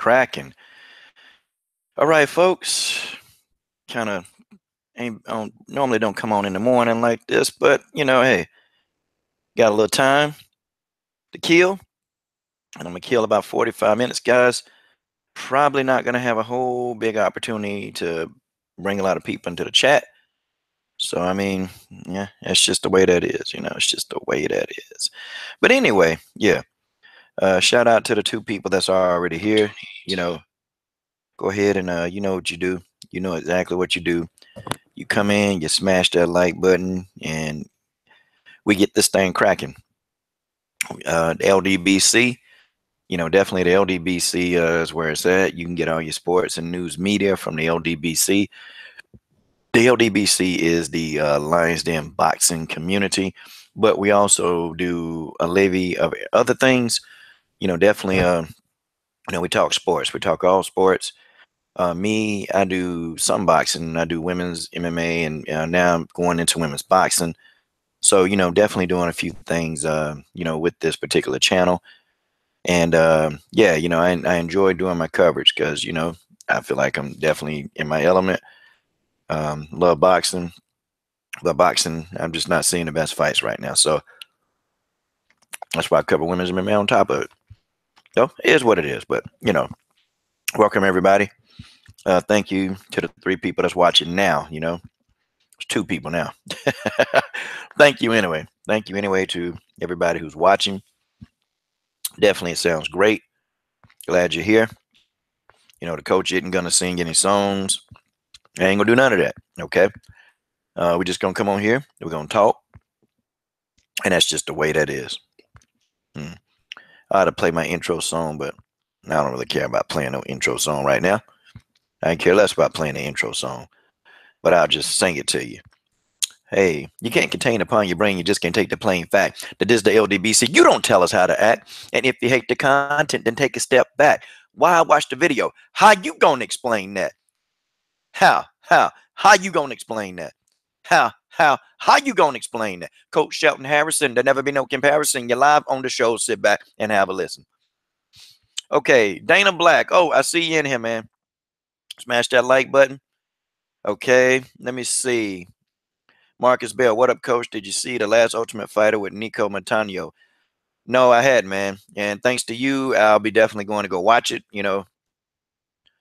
cracking. All right, folks. Kind of normally don't come on in the morning like this, but hey, got a little time to kill, and I'm gonna kill about 45 minutes, guys. Probably not gonna have a whole big opportunity to bring a lot of people into the chat. So I mean, yeah, that's just the way that is. It's just the way that is. But anyway, yeah. Shout out to the two people that's already here. Go ahead and you know what you do. You know exactly what you do. You come in, you smash that like button, and we get this thing cracking. LDBC, definitely the LDBC is where it's at. You can get all your sports and news media from the LDBC. The LDBC is the Lions Den boxing community, but we also do a levy of other things. Definitely. We talk sports. We talk all sports. Me, I do some boxing. I do women's MMA, and now I'm going into women's boxing. So, definitely doing a few things, with this particular channel. And yeah, I enjoy doing my coverage because, I feel like I'm definitely in my element. Love boxing. Love boxing. I'm just not seeing the best fights right now. So that's why I cover women's MMA on top of it. So it is what it is. But, welcome everybody. Thank you to the 3 people that's watching now. It's 2 people now. Thank you anyway. Thank you anyway to everybody who's watching. Definitely, it sounds great. Glad you're here. The coach isn't gonna sing any songs. I ain't gonna do none of that. Okay. We're just gonna come on here. We're gonna talk, and that's just the way that is. I ought to play my intro song, but I don't really care about playing no intro song right now. I care less about playing the intro song, but I'll just sing it to you. Hey, you can't contain upon your brain. You just can't take the plain fact that this is the LDBC. You don't tell us how to act. And if you hate the content, then take a step back. Why watch the video? How you going to explain that? How you going to explain that? How you going to explain that? Coach Shelton Harrison, there never be no comparison. You're live on the show. Sit back and have a listen. Okay, Dana Black. Oh, I see you in here, man. Smash that like button. Okay, let me see. Marcus Bell, what up, coach? Did you see the last Ultimate Fighter with Nico Montano? No, I had, man. And thanks to you, I'll be definitely going to go watch it.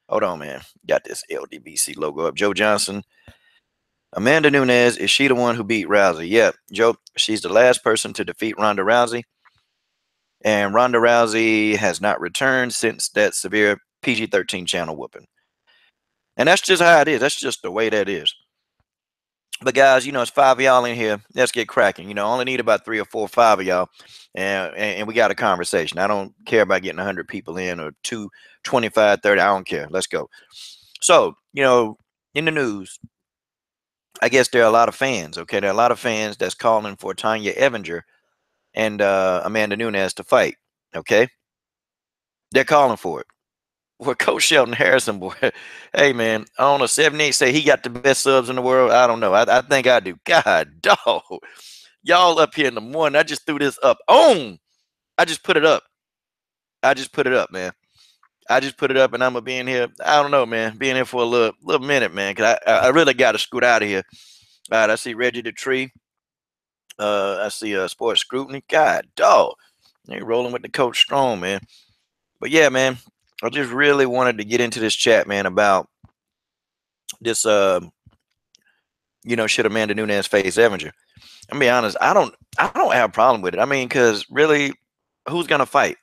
Hold on, man. Got this LDBC logo up. Joe Johnson. Amanda Nunes, is she the one who beat Rousey? Yeah, Joe, she's the last person to defeat Ronda Rousey. And Ronda Rousey has not returned since that severe PG-13 channel whooping. And that's just how it is. That's just the way that is. But guys, it's 5 of y'all in here. Let's get cracking. I only need about 3 or 4 or 5 of y'all, and we got a conversation. I don't care about getting 100 people in or 2, 25, 30. I don't care. Let's go. So, in the news, I guess there are a lot of fans. Okay, there are a lot of fans that's calling for Tonya Evinger and Amanda Nunes to fight. Okay, they're calling for it. Well, Coach Shelton Harrison, boy, hey, man, I don't know, 78 say he got the best subs in the world. I don't know. I think I do. God, dog. Y'all up here in the morning. I just threw this up. I just put it up. I just put it up, man. I just put it up, and I'm going to be in here. I don't know, man. Being here for a little minute, man, because I really got to scoot out of here. All right, I see Reggie the Tree. I see Sports Scrutiny. God, dog. They're rolling with the Coach Strong, man. But, yeah, man. I just really wanted to get into this chat, man, about this, should Amanda Nunes face Evinger? I'm be honest, I don't have a problem with it. I mean, because really, who's gonna fight?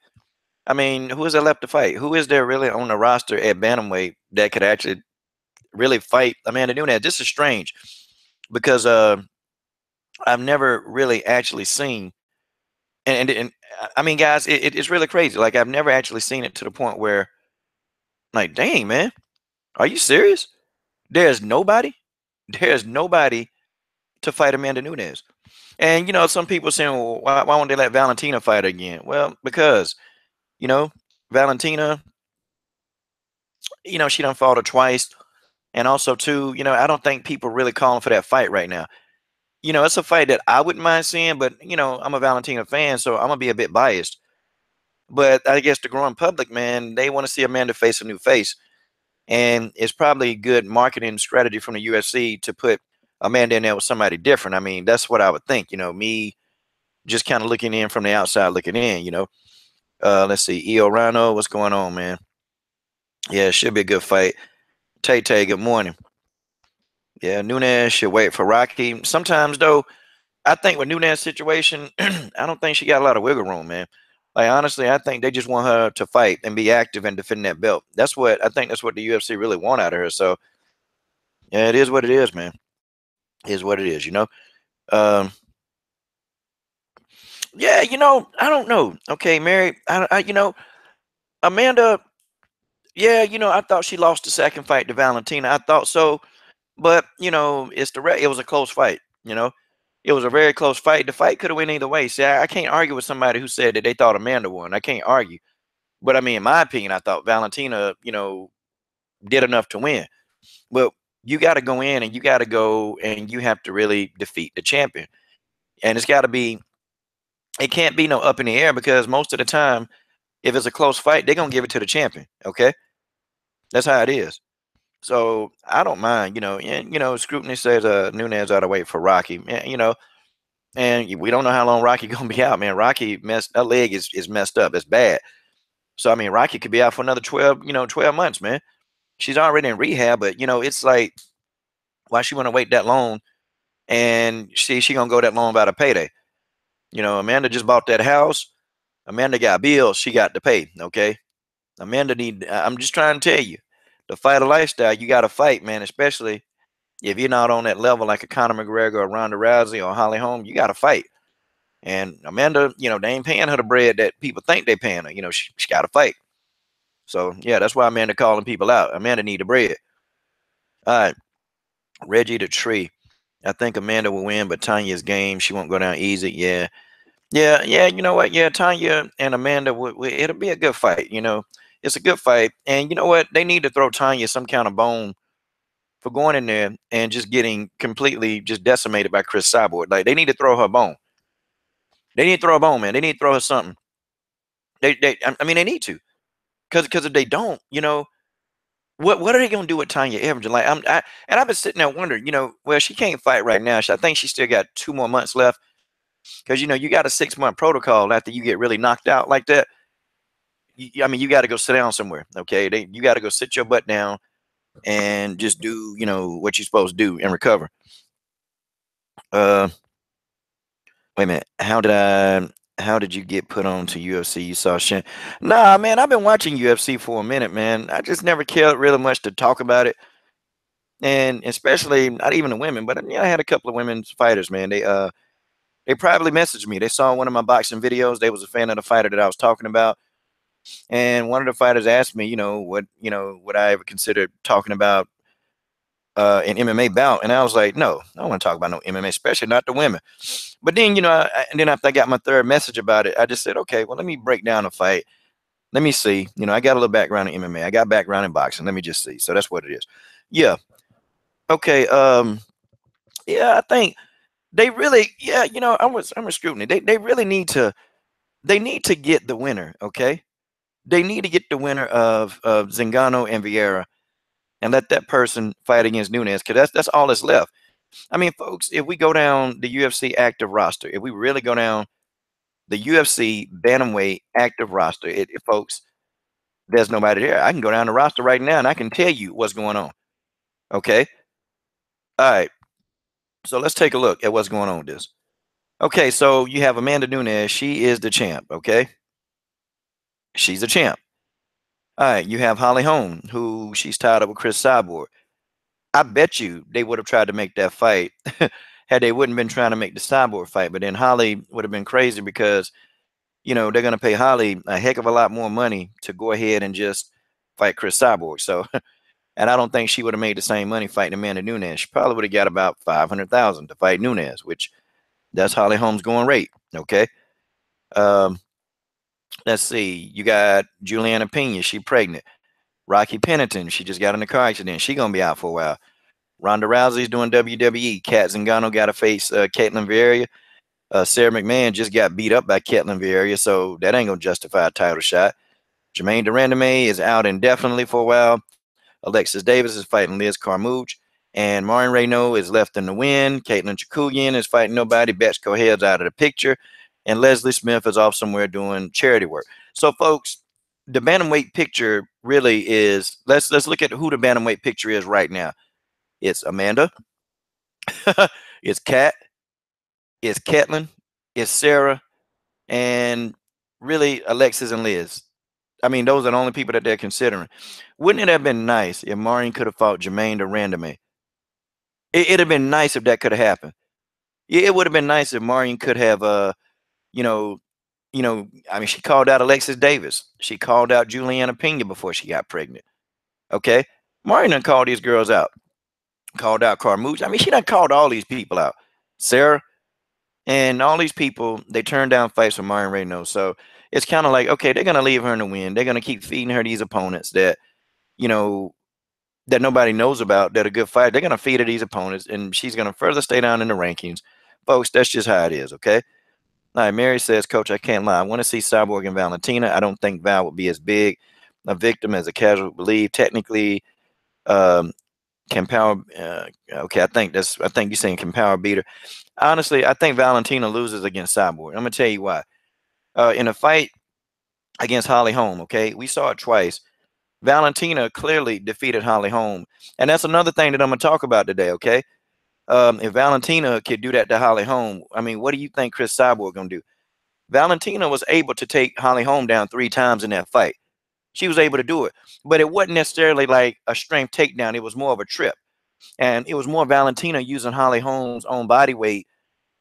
I mean, who is there left to fight? Who is there really on the roster at Bantamweight that could actually really fight Amanda Nunes? This is strange because I've never really actually seen, and I mean, guys, it's really crazy. Like, I've never actually seen it to the point where, like, dang, man, are you serious? There's nobody to fight Amanda Nunes. And, some people saying, well, why won't they let Valentina fight again? Well, because, Valentina, she done fought her twice. And also, too, I don't think people really calling for that fight right now. It's a fight that I wouldn't mind seeing, but, I'm a Valentina fan, so I'm going to be a bit biased. But I guess the growing public, man, they want to see Amanda face a new face. And it's probably good marketing strategy from the UFC to put Amanda in there with somebody different. I mean, that's what I would think. Me just kind of looking in from the outside looking in. Let's see. Io Rhino, what's going on, man? Yeah, it should be a good fight. Tay Tay, good morning. Yeah, Nunes should wait for Rocky. Sometimes though, I think with Nunes situation, I don't think she got a lot of wiggle room, man. Like honestly, I think they just want her to fight and be active and defend that belt. That's what I think. That's what the UFC really want out of her. So yeah, it is what it is, man. It is what it is. Um, yeah, I don't know. Okay, Mary, Amanda. Yeah, I thought she lost the second fight to Valentina. I thought so, but it was a close fight. It was a very close fight. The fight could have went either way. See, I can't argue with somebody who said that they thought Amanda won. I can't argue. But I mean, in my opinion, I thought Valentina, did enough to win. But you got to go in and you got to go and you have to really defeat the champion. And it's got to be, it can't be no up in the air because most of the time, if it's a close fight, they're going to give it to the champion. Okay. That's how it is. So I don't mind, and scrutiny says Nunez ought to wait for Rocky. And we don't know how long Rocky gonna be out, man. Rocky that leg is messed up. It's bad. So I mean, Rocky could be out for another 12 months, man. She's already in rehab, but it's like, why she wanna wait that long? And she gonna go that long about a payday. Amanda just bought that house. Amanda got bills. She got to pay. Okay. Amanda need. I'm just trying to tell you, to fight a lifestyle, you got to fight, man. Especially if you're not on that level like a Conor McGregor or Ronda Rousey or Holly Holm, you got to fight. And Amanda, they ain't paying her the bread that people think they paying her. She got to fight. So yeah, that's why Amanda calling people out. Amanda need the bread. All right, Reggie the Tree. I think Amanda will win, but Tanya's game. She won't go down easy. Yeah, yeah, yeah. You know what? Yeah, Tanya and Amanda. It'll be a good fight. It's a good fight. And you know what? They need to throw Tanya some kind of bone for going in there and just getting completely just decimated by Chris Cyborg. Like they need to throw her a bone. They need to throw a bone, man. They need to throw her something. I mean, they need to, because if they don't, what are they gonna do with Tonya Evinger? Like and I've been sitting there wondering, well, she can't fight right now. I think she still got 2 more months left, because you got a 6-month protocol after you get really knocked out like that. I mean, you got to go sit down somewhere. Okay, you got to go sit your butt down and just do what you're supposed to do and recover. Wait a minute. How did you get put on to UFC? You saw Shin? Nah, man, I've been watching UFC for a minute, man. I just never cared really much to talk about it, and especially not even the women. But I had a couple of women fighters, man. They probably messaged me. They saw one of my boxing videos. They was a fan of the fighter that I was talking about, and one of the fighters asked me, would I ever consider talking about an MMA bout? And I was like, no, I don't want to talk about no MMA, especially not the women. But then, and then after I got my third message about it, I just said, okay, well, let me break down the fight. Let me see. I got a little background in MMA. I got background in boxing. Let me just see. So that's what it is. Yeah. Okay. Yeah, I think they really, yeah, I'm a scrutiny. They really need to get the winner. Okay. They need to get the winner of Zingano and Vieira and let that person fight against Nunes, because that's all that's left. I mean, folks, if we go down the UFC active roster, if we really go down the UFC Bantamweight active roster, folks, there's nobody there. I can go down the roster right now and I can tell you what's going on. Okay. All right. So let's take a look at what's going on with this. Okay. So you have Amanda Nunes. She is the champ. Okay. She's the champ. All right. You have Holly Holm, who she's tied up with Chris Cyborg. I bet you they would have tried to make that fight had they wouldn't been trying to make the Cyborg fight. But then Holly would have been crazy because, they're going to pay Holly a heck of a lot more money to go ahead and just fight Chris Cyborg. So, and I don't think she would have made the same money fighting Amanda Nunes. She probably would have got about 500,000 to fight Nunes, which that's Holly Holm's going rate. Okay. Um, let's see. You got Juliana Pena. She pregnant. Rocky Pennington. She just got in a car accident. She going to be out for a while. Ronda Rousey's doing WWE. Kat Zingano got to face Caitlin Vieira. Sarah McMahon just got beat up by Ketlin Vieira, so that ain't gonna justify a title shot. Jermaine Durandame is out indefinitely for a while. Alexis Davis is fighting Liz Carmouche. And Maureen Reynaud is left in the wind. Caitlin Chikulian is fighting nobody. Betch Cohead's out of the picture. And Leslie Smith is off somewhere doing charity work. So, folks, the bantamweight picture really is, let's look at who the bantamweight picture is right now. It's Amanda. It's Kat. It's Ketlin. It's Sarah. And really Alexis and Liz. I mean, those are the only people that they're considering. Wouldn't it have been nice if Maureen could have fought Jermaine Durandame? It'd have been nice if that could have happened. Yeah, it would have been nice if Maureen could have, you know, I mean, she called out Alexis Davis. She called out Juliana Pena before she got pregnant. Okay, Maureen done called these girls out. Called out Carmouche. I mean, she done called all these people out. Sarah and all these people. They turned down fights for Maureen Reynaud. So it's kind of like, okay, they're gonna leave her in the wind. They're gonna keep feeding her these opponents that, you know, that nobody knows about, that are good fighters. They're going to feed her these opponents, and she's going to further stay down in the rankings. Folks, that's just how it is, okay? All right, Mary says, Coach, I can't lie. I want to see Cyborg and Valentina. I don't think Val would be as big a victim as a casual believe. Technically, can power, okay, I think you're saying can power beat her. Honestly, I think Valentina loses against Cyborg. I'm going to tell you why. In a fight against Holly Holm, okay, we saw it twice. Valentina clearly defeated Holly Holm. And that's another thing that I'm going to talk about today, okay? If Valentina could do that to Holly Holm, I mean, what do you think Chris Cyborg going to do? Valentina was able to take Holly Holm down 3 times in that fight. She was able to do it. But it wasn't necessarily like a strength takedown. It was more of a trip. And it was more Valentina using Holly Holm's own body weight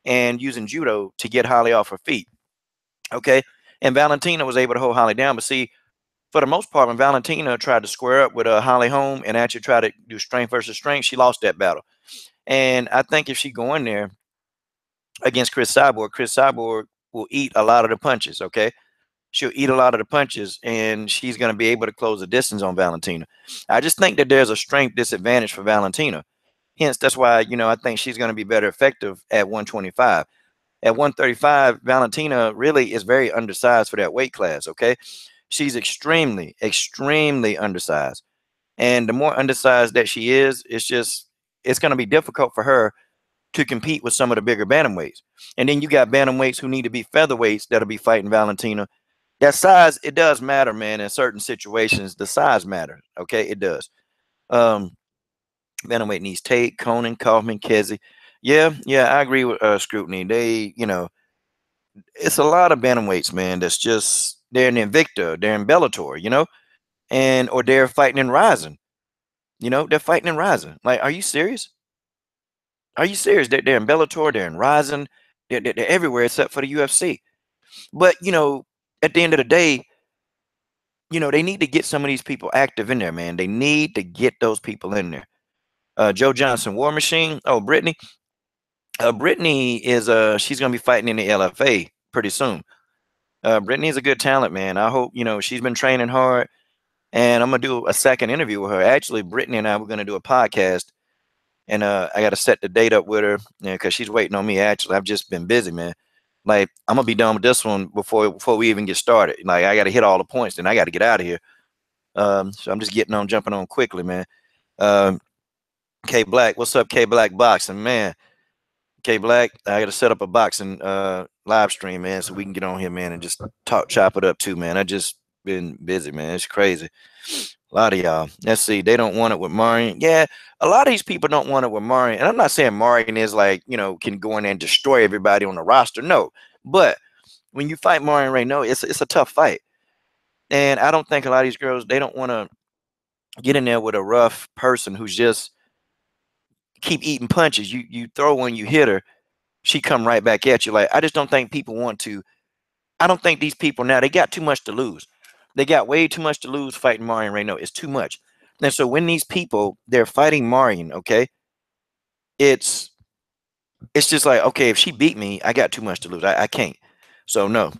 and using judo to get Holly off her feet, okay? And Valentina was able to hold Holly down. But see, for the most part, when Valentina tried to square up with Holly Holm and actually try to do strength versus strength, she lost that battle. And I think if she go in there against Chris Cyborg will eat a lot of the punches, okay? She'll eat a lot of the punches, and she's going to be able to close the distance on Valentina. I just think that there's a strength disadvantage for Valentina. Hence, that's why, I think she's going to be better effective at 125. At 135, Valentina really is very undersized for that weight class, okay? She's extremely, extremely undersized. And the more undersized that she is, it's going to be difficult for her to compete with some of the bigger bantamweights. And then you got bantamweights who need to be featherweights that'll be fighting Valentina. That size, it does matter, man. In certain situations, the size matters. Okay, it does. Bantamweight needs Tate, Conan, Kaufman, Kesey. Yeah, I agree with Scrutiny. They, it's a lot of bantamweights, man. That's just they're in Invicta, they're in Bellator, and or they're fighting in Rising. They're fighting in Rising. Like, are you serious? Are you serious? They're in Bellator, they're in Rising, they're everywhere except for the UFC. But at the end of the day, they need to get some of these people active in there, man. They need to get those people in there. Joe Johnson, War Machine. Oh, Brittany. Brittany is she's gonna be fighting in the LFA pretty soon. Brittany's a good talent, man. I hope she's been training hard, and I'm gonna do a second interview with her. Actually, Brittany and I were gonna do a podcast, and I got to set the date up with her because she's waiting on me. Actually, I've just been busy, man. Like, I'm gonna be done with this one before we even get started. Like, I got to hit all the points, and I got to get out of here. So I'm just jumping on quickly, man. K Black, what's up, K Black Boxing, man? K Black, I got to set up a boxing live stream, man, so we can get on here, man, and just chop it up too, man. I just been busy, man. It's crazy. A lot of y'all. Let's see. They don't want it with Marion. Yeah, a lot of these people don't want it with Marion. And I'm not saying Marion is like, can go in there and destroy everybody on the roster. No. But when you fight Marion right now, it's a tough fight. And I don't think a lot of these girls, they don't want to get in there with a rough person who's just keep eating punches. You throw one, you hit her, she come right back at you. Like, I just don't think people want to. I don't think these people now, they got too much to lose. They got way too much to lose fighting Marion right now. It's too much. And so when these people, they're fighting Marion, okay, it's just like, okay, if she beat me, I got too much to lose. I can't. So no.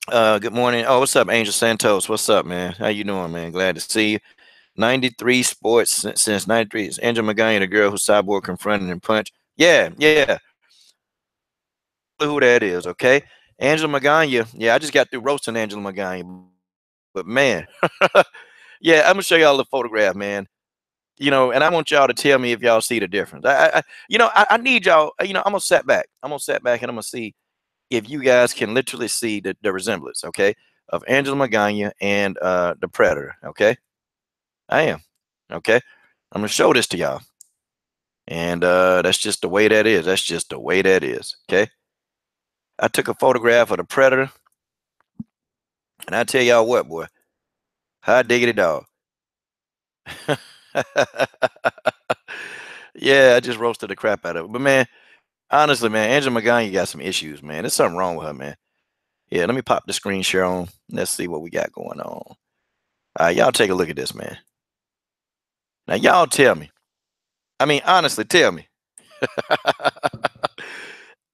Good morning. Oh, what's up, Angel Santos? What's up, man? How you doing, man? Glad to see you. 93 sports since 93. It's Angel Magana, the girl who Cyborg confronted and punched. Yeah. exactly who that is, okay? Angela Magana. Yeah, I just got through roasting Angela Magana. But man, yeah, I'm gonna show y'all the photograph, man. And I want y'all to tell me if y'all see the difference. I need y'all. I'm gonna set back. I'm gonna set back and I'm gonna see if you guys can literally see the resemblance, okay, of Angela Magana and the Predator. Okay, I am. Okay, I'm gonna show this to y'all, and that's just the way that is. That's just the way that is. Okay, I took a photograph of the Predator, and I tell y'all what, boy, hot diggity dog. Yeah, I just roasted the crap out of it. But man, honestly, man, Angela Magana got some issues, man. There's something wrong with her, man. Yeah, let me pop the screen share on. Let's see what we got going on. All right, y'all take a look at this, man. Now, y'all tell me. I mean, honestly, tell me.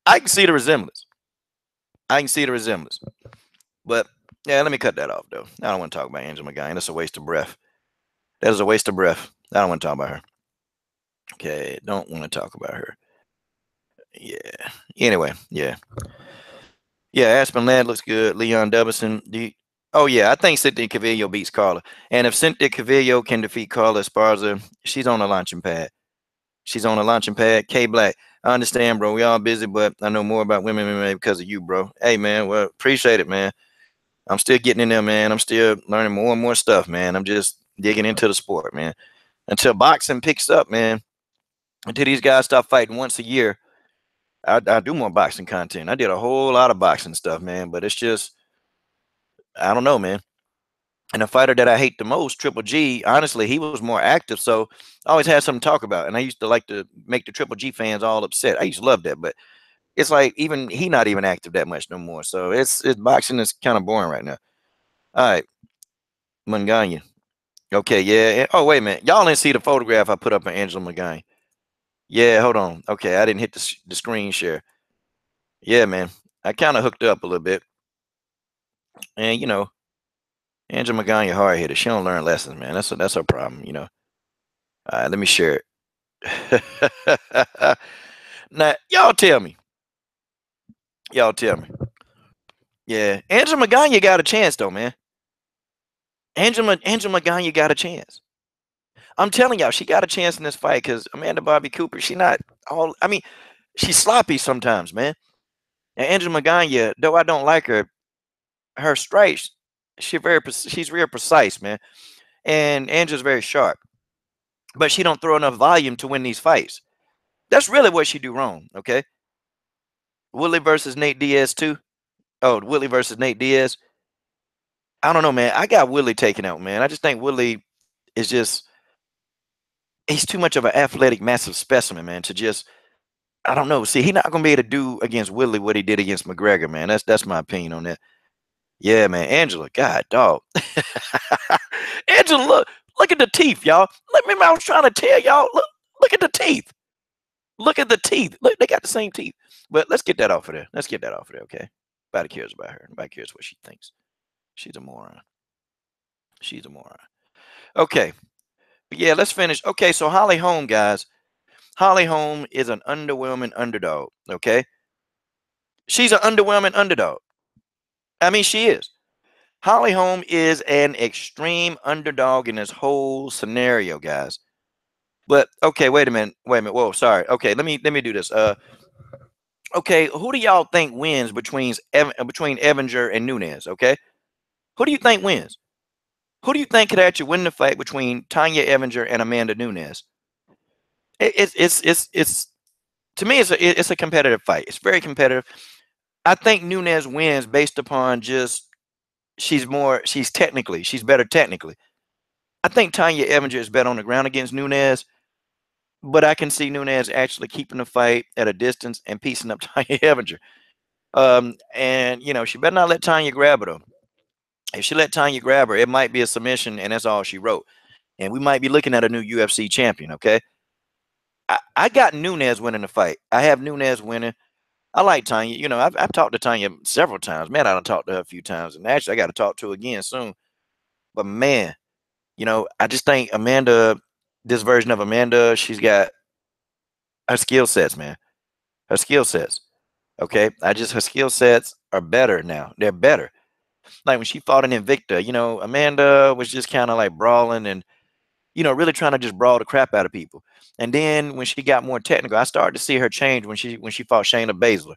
I can see the resemblance. I can see the resemblance. But, yeah, let me cut that off, though. I don't want to talk about Angela Magana. That's a waste of breath. That is a waste of breath. I don't want to talk about her. Okay, don't want to talk about her. Yeah. Anyway, yeah. Yeah, Aspen Ladd looks good. Leon Dubison. Oh, yeah, I think Cynthia Calvillo beats Carla. And if Cynthia Calvillo can defeat Carla Esparza, she's on the launching pad. She's on the launching pad. K Black, I understand, bro. We all busy, but I know more about women MMA because of you, bro. Hey, man, well, appreciate it, man. I'm still getting in there, man. I'm still learning more and more stuff, man. I'm just digging into the sport, man. Until boxing picks up, man. Until these guys stop fighting once a year, I do more boxing content. I did a whole lot of boxing stuff, man. But it's just, I don't know, man. And the fighter that I hate the most, Triple G, honestly, he was more active, so I always had something to talk about. And I used to like to make the Triple G fans all upset. I used to love that, but it's like even he not even active that much no more. So it's boxing is kind of boring right now. All right, Magana. Okay, yeah. Oh wait a minute, y'all didn't see the photograph I put up of Angela Magana. Yeah, hold on. Okay, I didn't hit the screen share. Yeah, man, I kind of hooked up a little bit, and Angela Magana hard headed. She don't learn lessons, man. That's her problem. All right, let me share it. Now, y'all tell me. Y'all tell me. Yeah, Angela Magana got a chance though, man. Angela Magana got a chance. I'm telling y'all, she got a chance in this fight because Amanda Bobby Cooper, she not all. I mean, she's sloppy sometimes, man. And Angela Magana, though I don't like her strikes, she's very precise, man. And Angela's very sharp, but she don't throw enough volume to win these fights. That's really what she do wrong. Okay, Willie versus Nate Diaz too. Oh, Willie versus Nate Diaz. I don't know, man. I got Willie taken out, man. I just think Willie is just he's too much of an athletic, massive specimen, man, to just I don't know. See, he's not gonna be able to do against Willie what he did against McGregor, man. That's my opinion on that. Yeah, man. Angela, God dog. Angela, look at the teeth, y'all. Let me I was trying to tell y'all. Look at the teeth. Look at the teeth. Look, they got the same teeth. But let's get that off of there. Let's get that off of there, okay? Nobody cares about her. Nobody cares what she thinks. She's a moron. She's a moron. Okay. But yeah, let's finish. Okay, so Holly Holm, guys. Holly Holm is an underwhelming underdog. Okay. She's an underwhelming underdog. I mean, she is. Holly Holm is an extreme underdog in this whole scenario, guys. But okay, wait a minute. Wait a minute. Whoa, sorry. Okay, let me do this. Okay, who do y'all think wins between Evinger and Nunes? Okay, who do you think wins? Who do you think could actually win the fight between Tonya Evinger and Amanda Nunes? It's to me it's a competitive fight. It's very competitive. I think Nunes wins based upon just she's better technically. I think Tonya Evinger is better on the ground against Nunes, but I can see Nunes actually keeping the fight at a distance and piecing up Tonya Evinger. And she better not let Tonya grab her though. If she let Tonya grab her, it might be a submission, and that's all she wrote. And we might be looking at a new UFC champion. Okay, I got Nunes winning the fight. I have Nunes winning. I like Tonya. I've talked to Tonya several times. Man, I done talked to her a few times, and actually, I got to talk to her again soon. But man, I just think Amanda, this version of Amanda, she's got her skill sets, man. Her skill sets. Okay, her skill sets are better now. They're better. Like when she fought in Invicta, Amanda was just kind of like brawling and really trying to just brawl the crap out of people. And then when she got more technical, I started to see her change when she fought Shayna Baszler.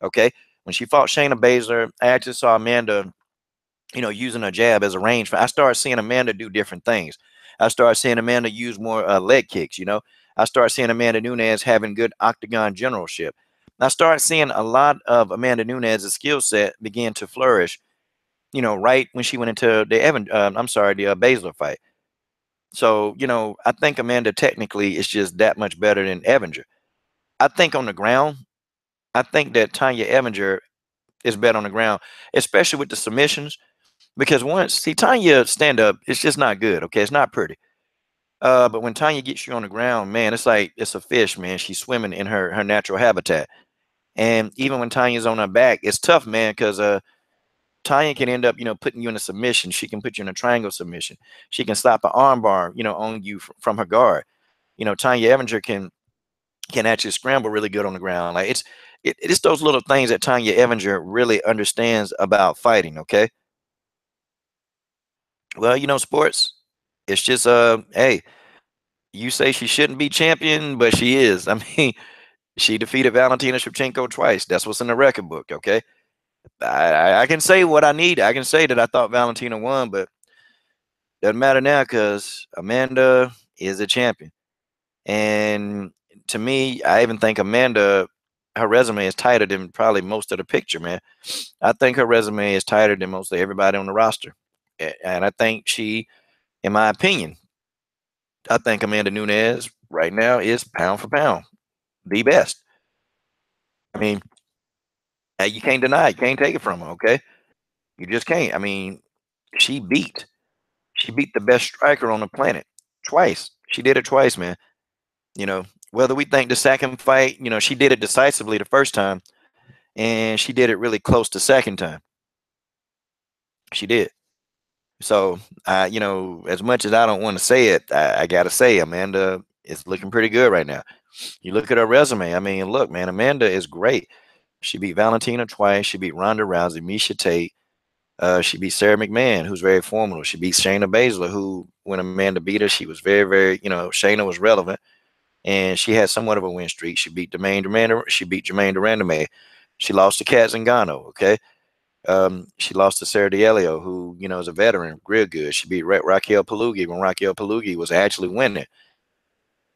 Okay, when she fought Shayna Baszler, I actually saw Amanda, using her jab as a range. I started seeing Amanda do different things. I started seeing Amanda use more leg kicks. I started seeing Amanda Nunes having good octagon generalship. I started seeing a lot of Amanda Nunes' skill set begin to flourish. Right when she went into the Baszler fight. So, I think Amanda technically is just that much better than Evinger. I think on the ground, I think that Tonya Evinger is better on the ground, especially with the submissions. Because Tonya stand up, it's just not good. Okay, it's not pretty. But when Tonya gets you on the ground, man, it's like it's a fish, man. She's swimming in her natural habitat. And even when Tanya's on her back, it's tough, man, because Tonya can end up, putting you in a submission. She can put you in a triangle submission. She can stop an armbar, on you from her guard. Tonya Evinger can actually scramble really good on the ground. Like it's those little things that Tonya Evinger really understands about fighting. Okay. Well, sports. It's just hey, you say she shouldn't be champion, but she is. I mean, she defeated Valentina Shevchenko twice. That's what's in the record book. Okay. I can say what I need. I can say that I thought Valentina won, but doesn't matter now because Amanda is a champion. And to me, I even think Amanda, her resume is tighter than probably most of the picture, man. I think her resume is tighter than most of everybody on the roster. And I think in my opinion, I think Amanda Nunes right now is pound for pound the best. I mean, you can't deny it, can't take it from her, okay? You just can't. I mean, she beat she beat the best striker on the planet twice. She did it twice, man. Whether we think the second fight, she did it decisively the first time, and she did it really close the second time. She did. So, as much as I don't want to say it, I gotta say Amanda is looking pretty good right now. You look at her resume. I mean, look, man, Amanda is great. She beat Valentina twice. She beat Ronda Rousey, Misha Tate. She beat Sarah McMahon, who's very formidable. She beat Shayna Baszler, who, when Amanda beat her, she was very, very, Shayna was relevant, and she had somewhat of a win streak. She beat Jermaine Durand. She beat Jermaine Durandame. She lost to Kat Zingano. Okay. She lost to Sarah D'Elio, who, is a veteran, real good. She beat Raquel Palugi when Raquel Palugi was actually winning.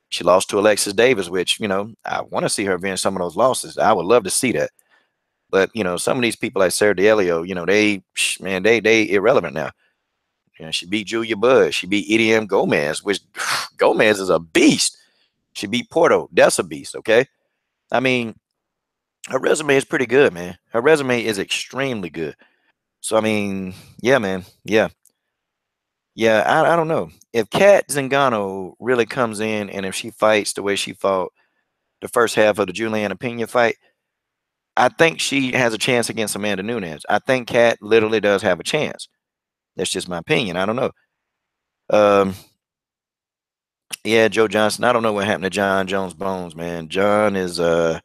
She lost to Alexis Davis, which, I want to see her avenge some of those losses. I would love to see that. But, some of these people like Sarah D'Elio, they irrelevant now. She beat Julia Budd. She beat EDM Gomez, which Gomez is a beast. She beat Porto. That's a beast, okay? I mean, her resume is pretty good, man. Her resume is extremely good. So, I mean, yeah, man. Yeah. Yeah, I don't know. If Kat Zingano really comes in and if she fights the way she fought the first half of the Juliana Pena fight, I think she has a chance against Amanda Nunes. I think Kat literally does have a chance. That's just my opinion. I don't know. Um, yeah, Joe Johnson. I don't know what happened to John Jones Bones, man. John is off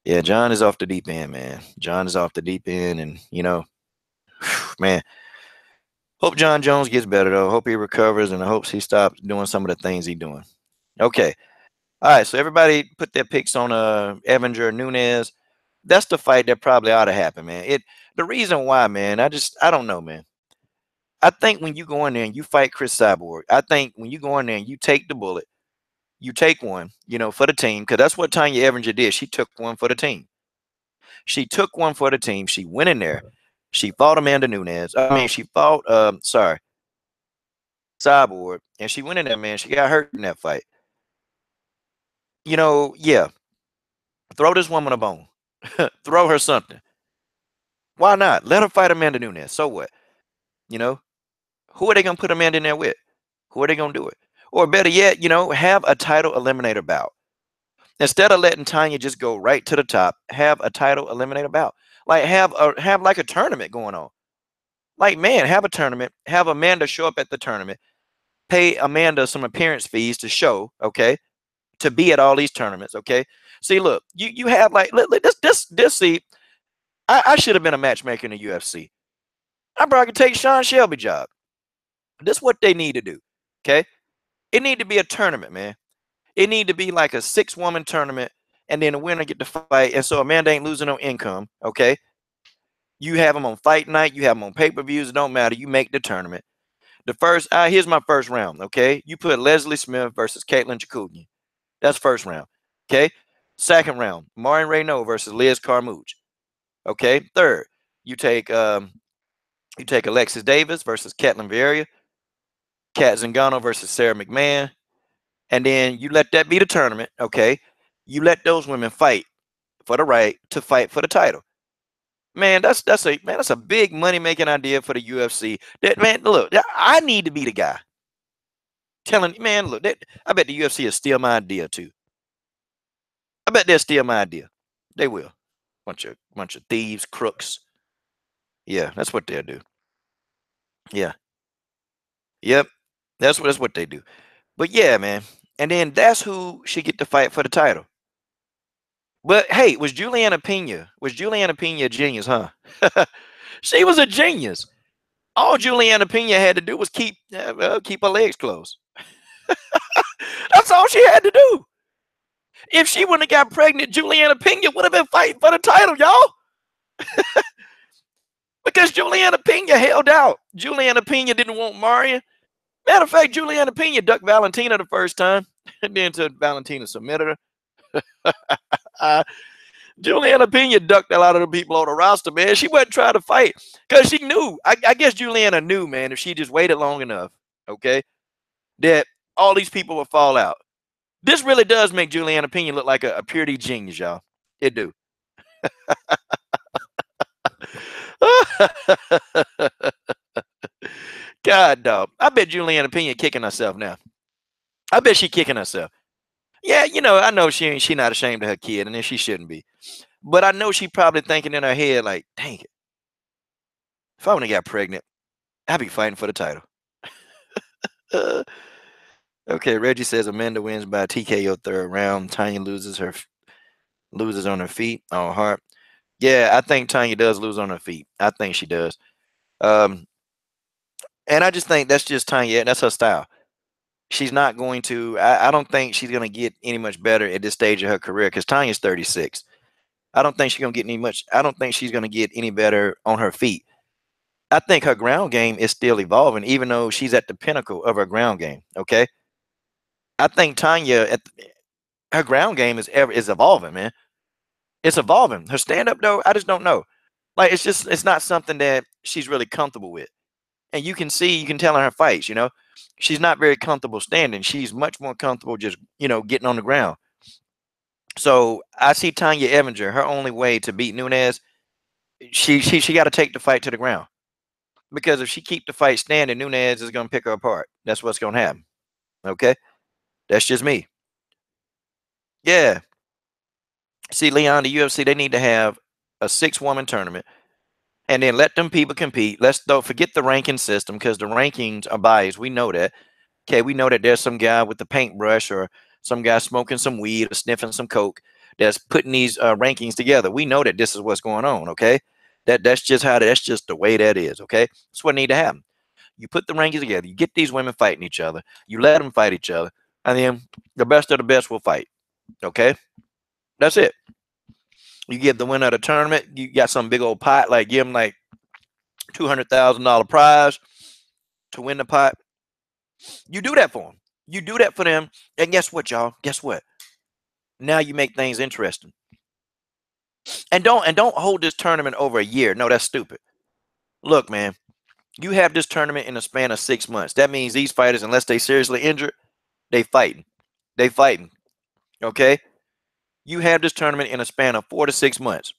the deep end, man. John is off the deep end, and man, hope John Jones gets better though. Hope he recovers, and I hope he stops doing some of the things he's doing. Okay. All right, so everybody put their picks on Evinger Nunes. That's the fight that probably ought to happen, man. The reason why, man, I don't know, man. I think when you go in there and you fight Chris Cyborg, I think when you go in there and you take the bullet, you take one, for the team, because that's what Tonya Evinger did. She took one for the team. She took one for the team. She went in there. She fought Amanda Nunes. I mean, she fought Cyborg, and she went in there, man. She got hurt in that fight. Yeah. Throw this woman a bone. Throw her something. Why not? Let her fight Amanda Nunes. So what? You know, who are they gonna put Amanda in there with? Who are they gonna do it? Or better yet, have a title eliminator bout. Instead of letting Tanya just go right to the top, have a title eliminator bout. Like have like a tournament going on. Like, man, have a tournament, have Amanda show up at the tournament, pay Amanda some appearance fees to show, okay, to be at all these tournaments, okay. See, look, you have like this. See, I should have been a matchmaker in the UFC. I probably could take Sean Shelby's job. This is what they need to do. Okay, it need to be a tournament, man. It need to be like a 6-woman tournament, and then the winner get to fight, and so Amanda ain't losing no income. Okay, you have them on fight night, you have them on pay-per-views. It don't matter. You make the tournament. The first, here's my first round. Okay, you put Leslie Smith versus Caitlin Chikudny. That's first round. Okay, second round, Maureen Raynaud versus Liz Carmouche. Okay, third, you take Alexis Davis versus Ketlin Vieira, Kat Zingano versus Sarah McMahon, and then you let that be the tournament. Okay, you let those women fight for the right to fight for the title. Man, that's a big money making idea for the UFC. That man, look, I need to be the guy telling man, look, I bet the UFC will steal my idea too. I bet they'll steal my idea. They will. Bunch of thieves, crooks. Yeah, that's what they'll do. Yeah. Yep. That's what they do. But yeah, man. And then that's who should get to fight for the title. But hey, was Juliana Pena a genius, huh? She was a genius. All Juliana Pena had to do was keep her legs closed. That's all she had to do. If she wouldn't have got pregnant, Juliana Pena would have been fighting for the title, y'all. Because Juliana Pena held out. Juliana Pena didn't want Marion. Matter of fact, Juliana Pena ducked Valentina the first time, and then until Valentina submitted her. Juliana Pena ducked a lot of the people on the roster, man. She wasn't trying to fight because she knew. I guess Juliana knew, man, if she just waited long enough, okay, that all these people would fall out. This really does make Juliana Pena look like a purity genius, y'all. It do. God, dog. I bet Juliana Pena kicking herself now. I bet she kicking herself. Yeah, I know she not ashamed of her kid, and then she shouldn't be. But I know she probably thinking in her head like, dang it, if I wouldn't got pregnant, I'd be fighting for the title. Okay, Reggie says Amanda wins by TKO third round. Tonya loses on her feet, on heart. Yeah, I think Tonya does lose on her feet. I think she does. And I just think that's just Tonya. That's her style. She's not going to. I don't think she's going to get any much better at this stage of her career because Tanya's 36. I don't think she's going to get any much. I don't think she's going to get any better on her feet. I think her ground game is still evolving, even though she's at the pinnacle of her ground game. Okay, I think Tonya her ground game is evolving, man. It's evolving. Her stand up though, I just don't know. Like it's not something that she's really comfortable with. And you can tell in her fights, she's not very comfortable standing. She's much more comfortable just, getting on the ground. So I see Tonya Evinger, her only way to beat Nunes, she got to take the fight to the ground. Because if she keep the fight standing, Nunes is going to pick her apart. That's what's going to happen. Okay? That's just me. Yeah. See, Leon, the UFC, they need to have a 6-woman tournament and then let them people compete. Don't forget the ranking system because the rankings are biased. We know that. Okay, we know that there's some guy with the paintbrush or some guy smoking some weed or sniffing some coke that's putting these rankings together. We know that this is what's going on. Okay, that's just the way that is. Okay, that's what need to happen. You put the rankings together. You get these women fighting each other. You let them fight each other, and then the best of the best will fight. Okay, that's it. You give the winner of the tournament. You got some big old pot, like give them like $200,000 prize to win the pot. You do that for them. You do that for them. And guess what, y'all? Guess what? Now you make things interesting. And don't hold this tournament over a year. No, that's stupid. Look, man, you have this tournament in a span of 6 months. That means these fighters, unless they seriously injured, they fighting. They fighting. Okay? You have this tournament in a span of 4 to 6 months.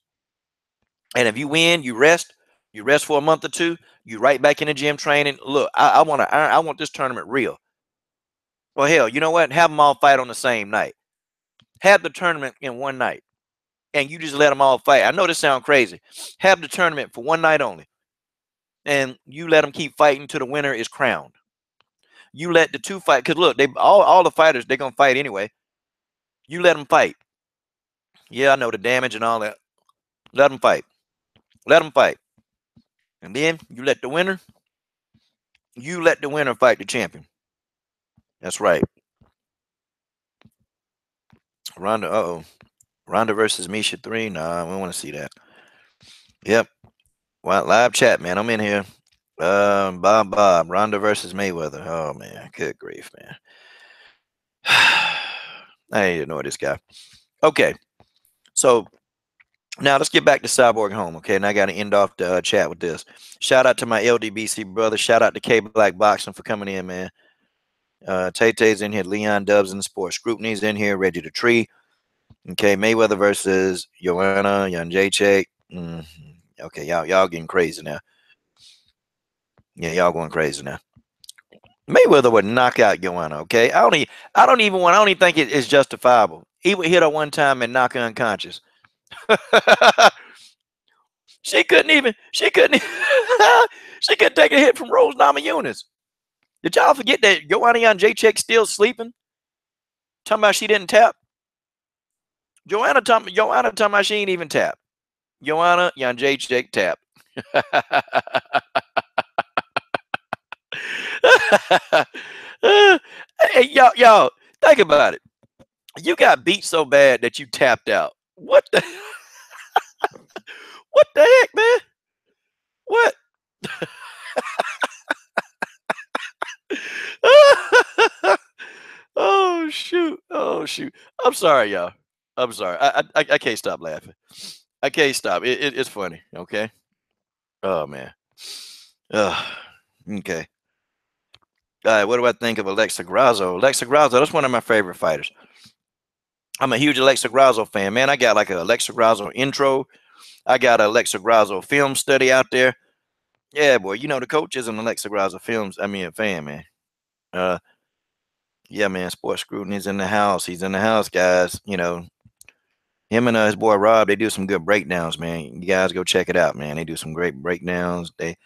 And if you win, you rest. You rest for a month or two. You right back in the gym training. Look, I want this tournament real. Well, hell, you know what? Have them all fight on the same night. Have the tournament in one night, and you just let them all fight. I know this sounds crazy. Have the tournament for one night only, and you let them keep fighting till the winner is crowned. You let the two fight because look, all the fighters they're gonna fight anyway. You let them fight. Yeah, I know the damage and all that. Let them fight. Let them fight. And then you let the winner fight the champion. That's right. Ronda, uh-oh. Ronda versus Misha 3. Nah, we want to see that. Yep. Well, live chat, man. I'm in here. Bob. Ronda versus Mayweather. Oh, man. Good grief, man. I ain't know this guy. Okay. So now let's get back to Cyborg Home, okay? And I got to end off the chat with this. Shout out to my LDBC brother. Shout out to K Black Boxing for coming in, man. Tay-Tay's in here. Leon Dubs in the sport. Scrutiny's in here. Reggie the Tree. Okay, Mayweather versus Joanna, Young Jacek. Okay, y'all getting crazy now. Yeah, y'all going crazy now. Mayweather would knock out Joanna. Okay, I don't even think it's justifiable. He would hit her one time and knock her unconscious. she couldn't she couldn't take a hit from Rose Namajunas. Did y'all forget that Joanna Young Jacek still sleeping? Talking about she didn't tap. Joanna talking about she ain't even tap. Joanna Young Jacek tap. Hey, y'all, think about it. You got beat so bad that you tapped out. What the heck, man? What? Oh shoot. I'm sorry, y'all. I'm sorry. I can't stop laughing. I can't stop. It's funny. Okay. Oh man. Okay. All right. What do I think of Alexa Grasso? Alexa Grasso, that's one of my favorite fighters. I'm a huge Alexa Grasso fan, man. I got like an Alexa Grasso intro. I got an Alexa Grasso film study out there. Yeah, boy. You know the coach is an Alexa Grasso films. I mean, a fan, man. Yeah, man. Sports Scrutiny's in the house. He's in the house, guys. You know, him and his boy Rob, they do some good breakdowns, man. You guys go check it out, man. They do some great breakdowns. They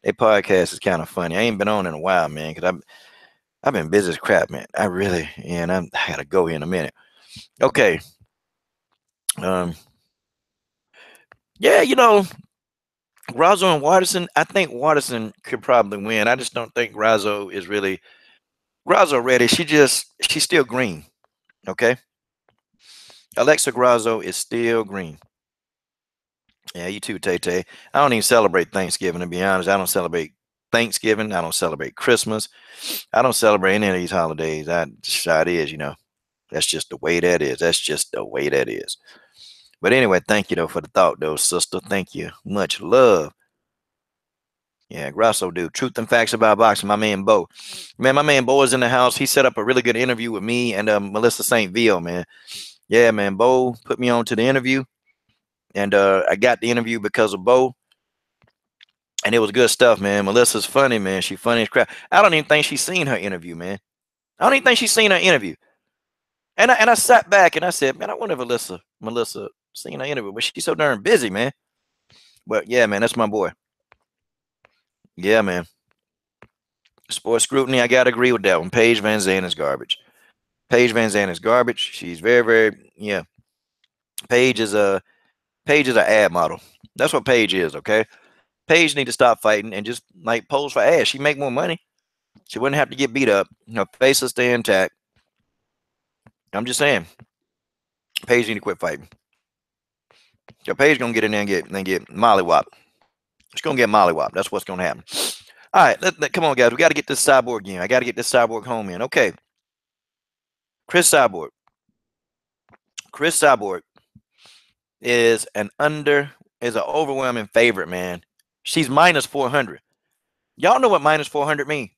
podcast is kind of funny. I ain't been on in a while, man, because I've been busy as crap, man. I gotta go here in a minute. Okay. Yeah, you know, Grasso and Watterson. I think Watterson could probably win. I just don't think Grasso is really Grasso ready. She's still green. Okay. Alexa Grasso is still green. Yeah, you too, Tay Tay. I don't even celebrate Thanksgiving, to be honest. I don't celebrate Thanksgiving. I don't celebrate Christmas. I don't celebrate any of these holidays. That's how it is, you know. That's just the way that is. That's just the way that is. But anyway, thank you, though, for the thought, though, sister. Thank you. Much love. Yeah, Grasso, dude. Truth and facts about boxing. My man, Bo. Man, my man, Bo is in the house. He set up a really good interview with me and Melissa St. Ville, man. Yeah, man, Bo put me on to the interview. And I got the interview because of Bo. And it was good stuff, man. Melissa's funny, man. She funny as crap. I don't even think she's seen her interview, man. I don't even think she's seen her interview. And I sat back and I said, man, I wonder if Melissa seen her interview, but she's so darn busy, man. But yeah, man, that's my boy. Yeah, man. Sports Scrutiny, I gotta agree with that one. Paige Van Zandt is garbage. Paige Van Zandt is garbage. She's very, very, yeah. Paige is an ad model. That's what Paige is, okay? Paige need to stop fighting and just like pose for ass. She make more money. She wouldn't have to get beat up. Her face will stay intact. I'm just saying. Paige need to quit fighting. So Paige gonna get in there and get mollywop. She's gonna get mollywop. That's what's gonna happen. All right, come on, guys. We got to get this Cyborg in. I got to get this Cyborg home in. Okay. Chris Cyborg is an overwhelming favorite, man. She's minus 400. Y'all know what minus 400 mean?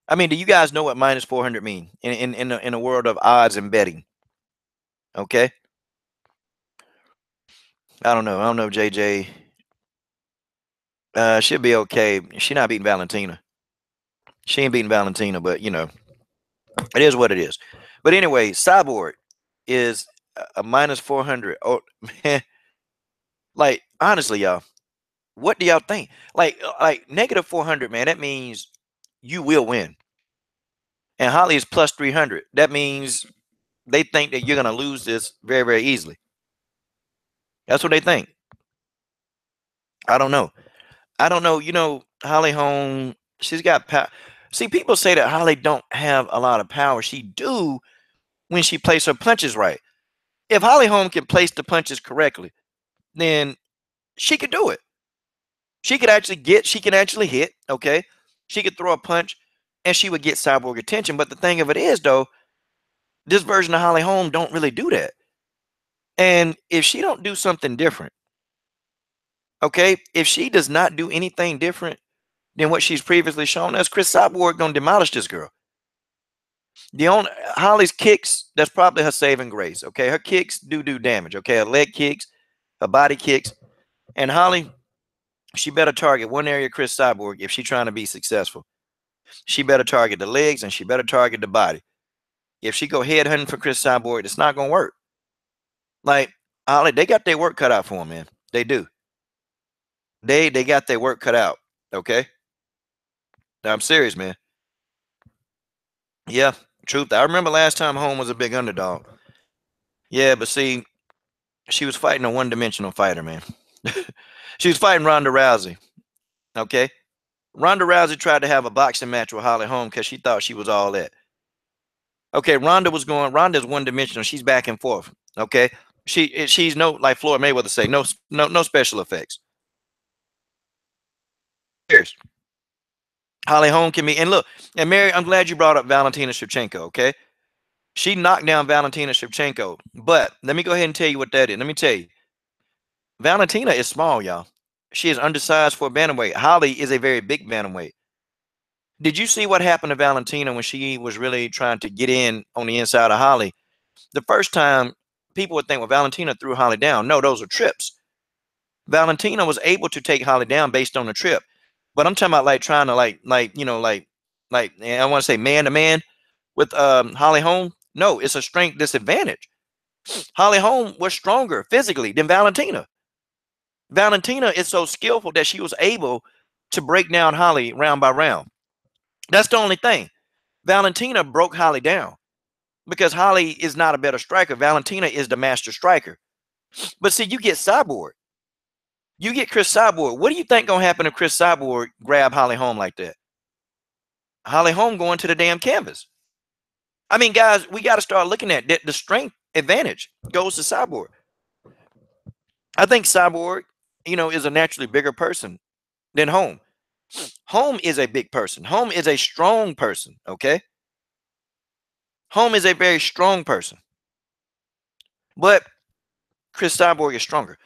I mean, do you guys know what minus 400 mean in the world of odds and betting? Okay. I don't know, JJ. She'll be okay. She not beating Valentina. She ain't beating Valentina, but you know, it is what it is. But anyway, Cyborg is a minus 400. Oh man, like honestly, y'all, what do y'all think? Like negative 400, man. That means you will win. And Holly is plus 300. That means They think that you're going to lose this very, very easily. That's what they think. I don't know. I don't know. You know, Holly Holm, she's got power. See, people say that Holly don't have a lot of power. She do when she places her punches right. If Holly Holm can place the punches correctly, then she could do it. She could actually she can actually hit, okay? She could throw a punch and she would get Cyborg attention. But the thing of it is, though, this version of Holly Holm don't really do that. And if she don't do something different, okay, if she does not do anything different than what she's previously shown us, Chris Cyborg gonna demolish this girl. The only Holly's kicks, that's probably her saving grace. Okay, her kicks do damage. Okay, her leg kicks, her body kicks, and Holly, she better target one area of Chris Cyborg if she's trying to be successful. She better target the legs and she better target the body. If she go head hunting for Chris Cyborg, it's not gonna work. Like Holly, they got their work cut out for them, man. They do. They got their work cut out. Okay, now, I'm serious, man. Yeah, truth. I remember last time Holm was a big underdog. Yeah, but see, she was fighting a one-dimensional fighter, man. She was fighting Ronda Rousey. Okay, Ronda Rousey tried to have a boxing match with Holly Holm because she thought she was all that. Okay, Ronda's one-dimensional. She's back and forth. Okay, she's no, like Floyd Mayweather say, no special effects. Cheers. Holly Holm can be, and look, and Mary, I'm glad you brought up Valentina Shevchenko. Okay, she knocked down Valentina Shevchenko, but let me go ahead and tell you what that is. Let me tell you, Valentina is small, y'all. She is undersized for a bantamweight. Holly is a very big bantamweight. Did you see what happened to Valentina when she was really trying to get in on the inside of Holly? The first time, people would think, well, Valentina threw Holly down. No, those are trips. Valentina was able to take Holly down based on the trip. But I'm talking about like trying to I want to say man to man with Holly Holm. No, it's a strength disadvantage. Holly Holm was stronger physically than Valentina. Valentina is so skillful that she was able to break down Holly round by round. That's the only thing. Valentina broke Holly down because Holly is not a better striker. Valentina is the master striker. But see, you get Cyborg. You get Chris Cyborg. What do you think gonna happen if Chris Cyborg grab Holly Holm like that? Holly Holm going to the damn canvas. I mean, guys, we got to start looking at that. The strength advantage goes to Cyborg. I think Cyborg, is a naturally bigger person than Holm. Holm is a big person. Holm is a strong person. Okay. Holm is a very strong person. But Chris Cyborg is stronger.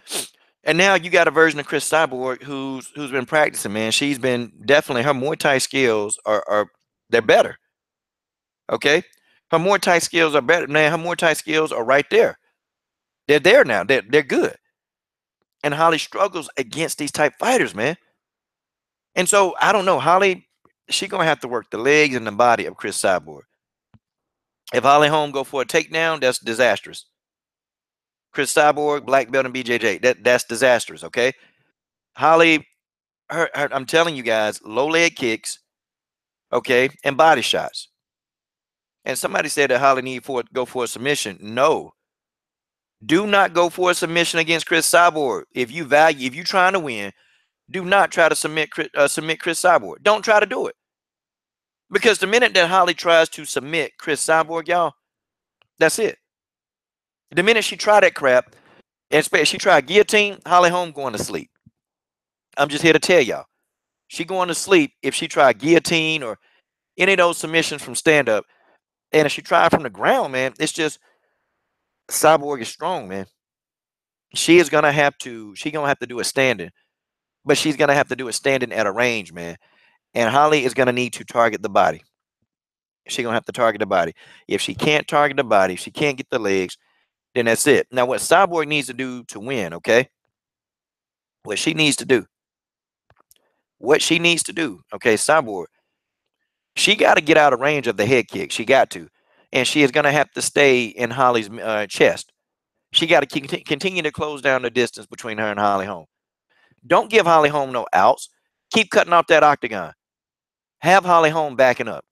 And now you got a version of Chris Cyborg who's been practicing, man. She's been definitely, her Muay Thai skills are they're better. Okay. Her Muay Thai skills are better. Man, her Muay Thai skills are right there. They're there now. They're good. And Holly struggles against these type fighters, man. And so I don't know. Holly, she gonna have to work the legs and the body of Chris Cyborg. If Holly Holm go for a takedown, that's disastrous. Chris Cyborg, black belt and BJJ, that's disastrous. Okay, Holly, I'm telling you guys, low leg kicks, okay, and body shots. And somebody said that Holly need go for a submission. No, do not go for a submission against Chris Cyborg. If you trying to win, do not try to submit Chris Cyborg. Don't try to do it. Because the minute that Holly tries to submit Chris Cyborg, y'all, that's it. The minute she try that crap, and she try guillotine, Holly Holm going to sleep. I'm just here to tell y'all. She going to sleep if she try guillotine or any of those submissions from stand up. And if she try from the ground, man, it's just Cyborg is strong, man. She's gonna have to do a standing, but she's gonna have to do a standing at a range, man. And Holly is gonna need to target the body. She's gonna have to target the body. If she can't target the body, if she can't get the legs, then that's it. Now, what Cyborg needs to do to win, okay? What she needs to do, okay, Cyborg, she got to get out of range of the head kick. She got to. And she is going to have to stay in Holly's chest. She got to continue to close down the distance between her and Holly Holm. Don't give Holly Holm no outs. Keep cutting off that octagon. Have Holly Holm backing up.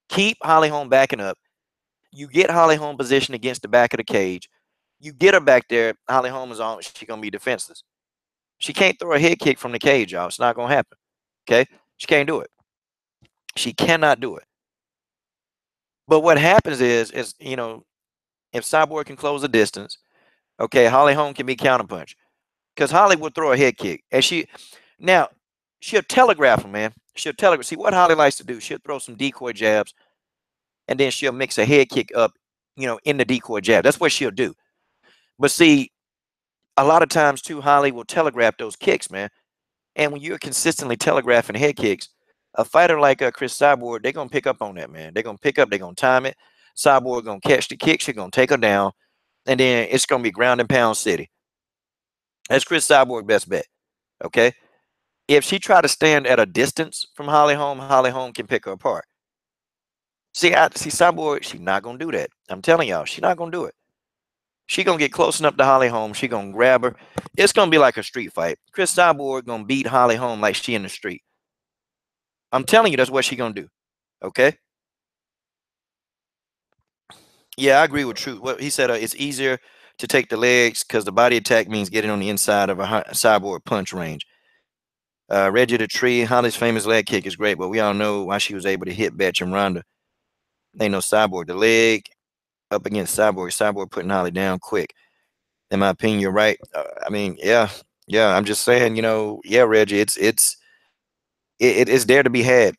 Keep Holly Holm backing up. You get Holly Holm positioned against the back of the cage. You get her back there. Holly Holm is on. She's gonna be defenseless. She can't throw a head kick from the cage, y'all. It's not gonna happen. Okay, she can't do it. She cannot do it. But what happens is if Cyborg can close the distance, okay, Holly Holm can be counterpunched because Holly will throw a head kick, and now she'll telegraph him, man. She'll telegraph. See what Holly likes to do? She'll throw some decoy jabs, and then she'll mix a head kick up, in the decoy jab. That's what she'll do. But see, a lot of times too, Holly will telegraph those kicks, man. And when you're consistently telegraphing head kicks, a fighter like Chris Cyborg, they're gonna pick up on that, man. They're gonna pick up. They're gonna time it. Cyborg gonna catch the kick. She's gonna take her down, and then it's gonna be ground and pound city. That's Chris Cyborg best bet. Okay. If she try to stand at a distance from Holly Holm can pick her apart. See, Cyborg, she's not gonna do that. I'm telling y'all, she's not gonna do it. She gonna get close enough to Holly Holm. She gonna grab her. It's gonna be like a street fight. Chris Cyborg gonna beat Holly Holm like she in the street. I'm telling you, that's what she gonna do. Okay. Yeah, I agree with Truth. What he said, it's easier to take the legs because the body attack means getting on the inside of a Cyborg punch range. Reggie the Tree, Holly's famous leg kick is great, but we all know why she was able to hit Betch and Ronda. Ain't no Cyborg. The leg up against Cyborg. Cyborg putting Holly down quick. In my opinion, you're right. I mean, yeah. I'm just saying, yeah, Reggie, it's there to be had.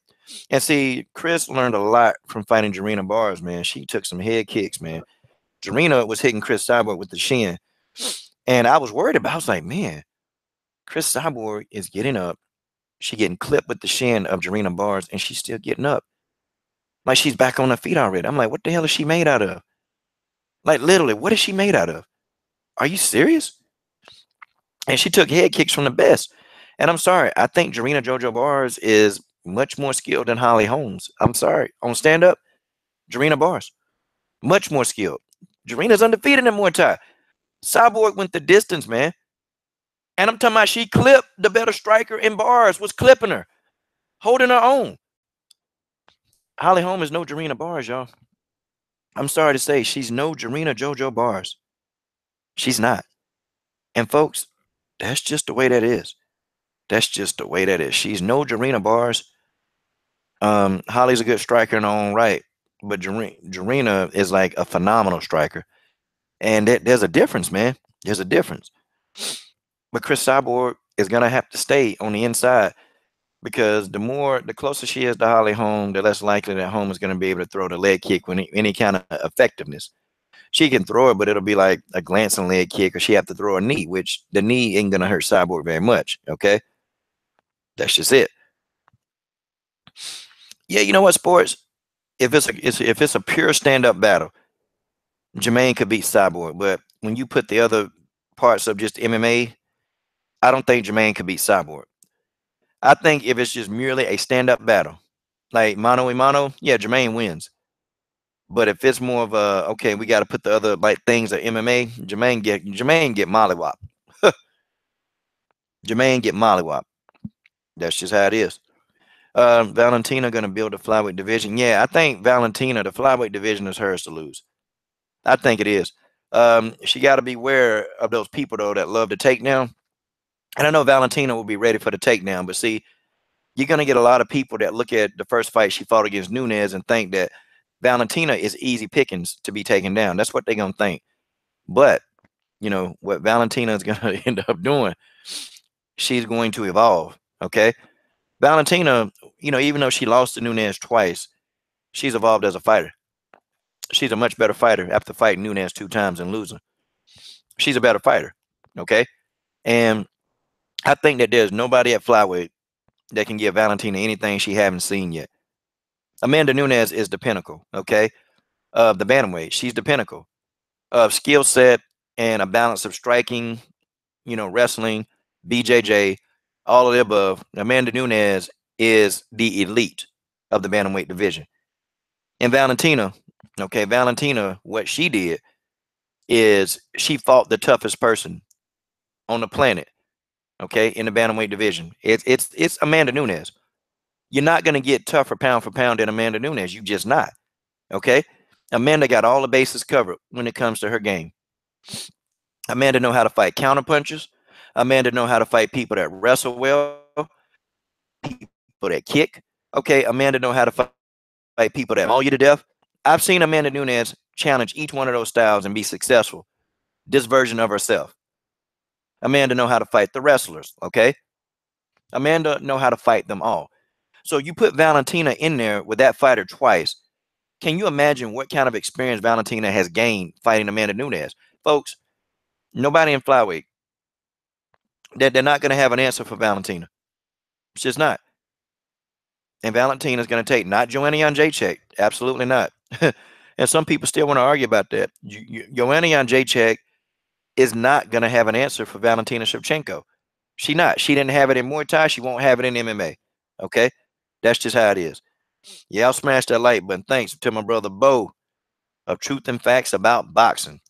And see, Chris learned a lot from fighting Jarena Bars, man. She took some head kicks, man. Jarena was hitting Chris Cyborg with the shin. And I was worried about, I was like, man, Chris Cyborg is getting up. She getting clipped with the shin of Jarena Bars, and she's still getting up. Like she's back on her feet already. I'm like, what the hell is she made out of? Like literally, what is she made out of? Are you serious? And she took head kicks from the best. And I'm sorry, I think Jarena JoJo Bars is much more skilled than Holly Holmes. I'm sorry. On stand up, Jarena Bars, much more skilled. Jarena's undefeated in Muay Thai. Cyborg went the distance, man. And I'm talking about she clipped the better striker in Bars, was clipping her, holding her own. Holly Holm is no Jarena Bars, y'all. I'm sorry to say, she's no Jarena JoJo Bars. She's not. And folks, that's just the way that is. That's just the way that is. She's no Jarena Bars. Holly's a good striker in her own right, but Jarena is like a phenomenal striker. And there's a difference, man. There's a difference. But Chris Cyborg is gonna have to stay on the inside because the closer she is to Holly Holm, the less likely that Holm is gonna be able to throw the leg kick with any kind of effectiveness. She can throw it, but it'll be like a glancing leg kick, or she have to throw a knee, which the knee ain't gonna hurt Cyborg very much. Okay, that's just it. Yeah, you know what, sports? If it's a pure stand up battle, Jermaine could beat Cyborg, but when you put the other parts of just MMA, I don't think Jermaine could beat Cyborg. I think if it's just merely a stand up battle, like mano a mano, yeah, Jermaine wins. But if it's more of a okay, we got to put the other like things of MMA, Jermaine get mollywop. Jermaine get mollywop. That's just how it is. Valentina gonna build a flyweight division. Yeah, I think Valentina, the flyweight division is hers to lose. I think it is. She got to be aware of those people though that love the takedown. And I know Valentina will be ready for the takedown, but see, you're gonna get a lot of people that look at the first fight she fought against Nunes and think that Valentina is easy pickings to be taken down. That's what they're gonna think. But what Valentina is gonna end up doing, she's going to evolve. Okay, Valentina, even though she lost to Nunes twice, she's evolved as a fighter. She's a much better fighter after fighting Nunes 2 times and losing. She's a better fighter. Okay, and I think that there's nobody at flyweight that can give Valentina anything she haven't seen yet. Amanda Nunes is the pinnacle. Okay, of the bantamweight, she's the pinnacle of skill set and a balance of striking, wrestling, BJJ, all of the above. Amanda Nunes is the elite of the bantamweight division. And Valentina, what she did is she fought the toughest person on the planet, okay, in the bantamweight division. It's Amanda Nunes. You're not going to get tougher pound for pound than Amanda Nunes. You just not, okay? Amanda got all the bases covered when it comes to her game. Amanda know how to fight counter punches. Amanda know how to fight people that wrestle well, people that kick. Okay, Amanda know how to fight people that maul you to death. I've seen Amanda Nunes challenge each one of those styles and be successful. This version of herself. Amanda know how to fight the wrestlers. Okay, Amanda know how to fight them all. So you put Valentina in there with that fighter twice. Can you imagine what kind of experience Valentina has gained fighting Amanda Nunes? Folks, nobody in flyweight, they're not going to have an answer for Valentina. It's just not. And Valentina's going to take not Joanna Jacek. Absolutely not. And some people still want to argue about that. Joanna Jacek is not going to have an answer for Valentina Shevchenko. She not. She didn't have it in Muay Thai. She won't have it in MMA. Okay? That's just how it is. Yeah, I'll smash that like button. Thanks to my brother Bo of Truth and Facts About Boxing.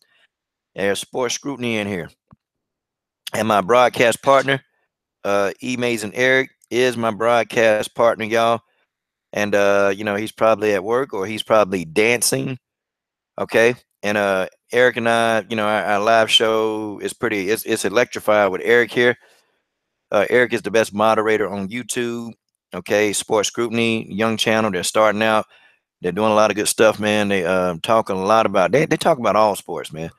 There's Sports Scrutiny in here. And my broadcast partner, Amazing Eric, is my broadcast partner, y'all. And you know, he's probably at work or he's probably dancing. Okay. And Eric and I, you know, our live show is it's electrified with Eric here. Eric is the best moderator on YouTube. Okay, Sports Scrutiny, young channel. They're starting out. They're doing a lot of good stuff, man. They talking a lot about they talk about all sports, man.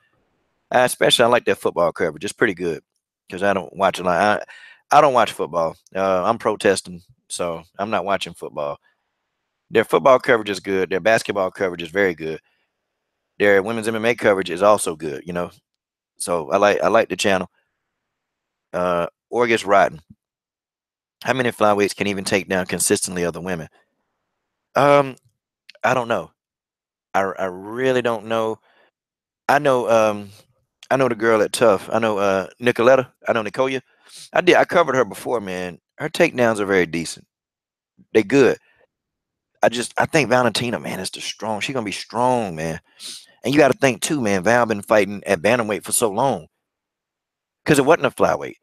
Especially I like their football coverage. It's pretty good because I don't watch a lot. I don't watch football. I'm protesting, so I'm not watching football. Their football coverage is good. Their basketball coverage is very good. Their women's MMA coverage is also good. You know, so I like the channel. Or gets rotten. How many flyweights can even take down consistently other women? I don't know. I really don't know. I know I know the girl at Tough. I know Nicoletta. I know Nicolia. I covered her before, man. Her takedowns are very decent. They good. I think Valentina, man, is the strong. She's gonna be strong, man. And you got to think too, man. Val been fighting at bantamweight for so long because it wasn't a flyweight. It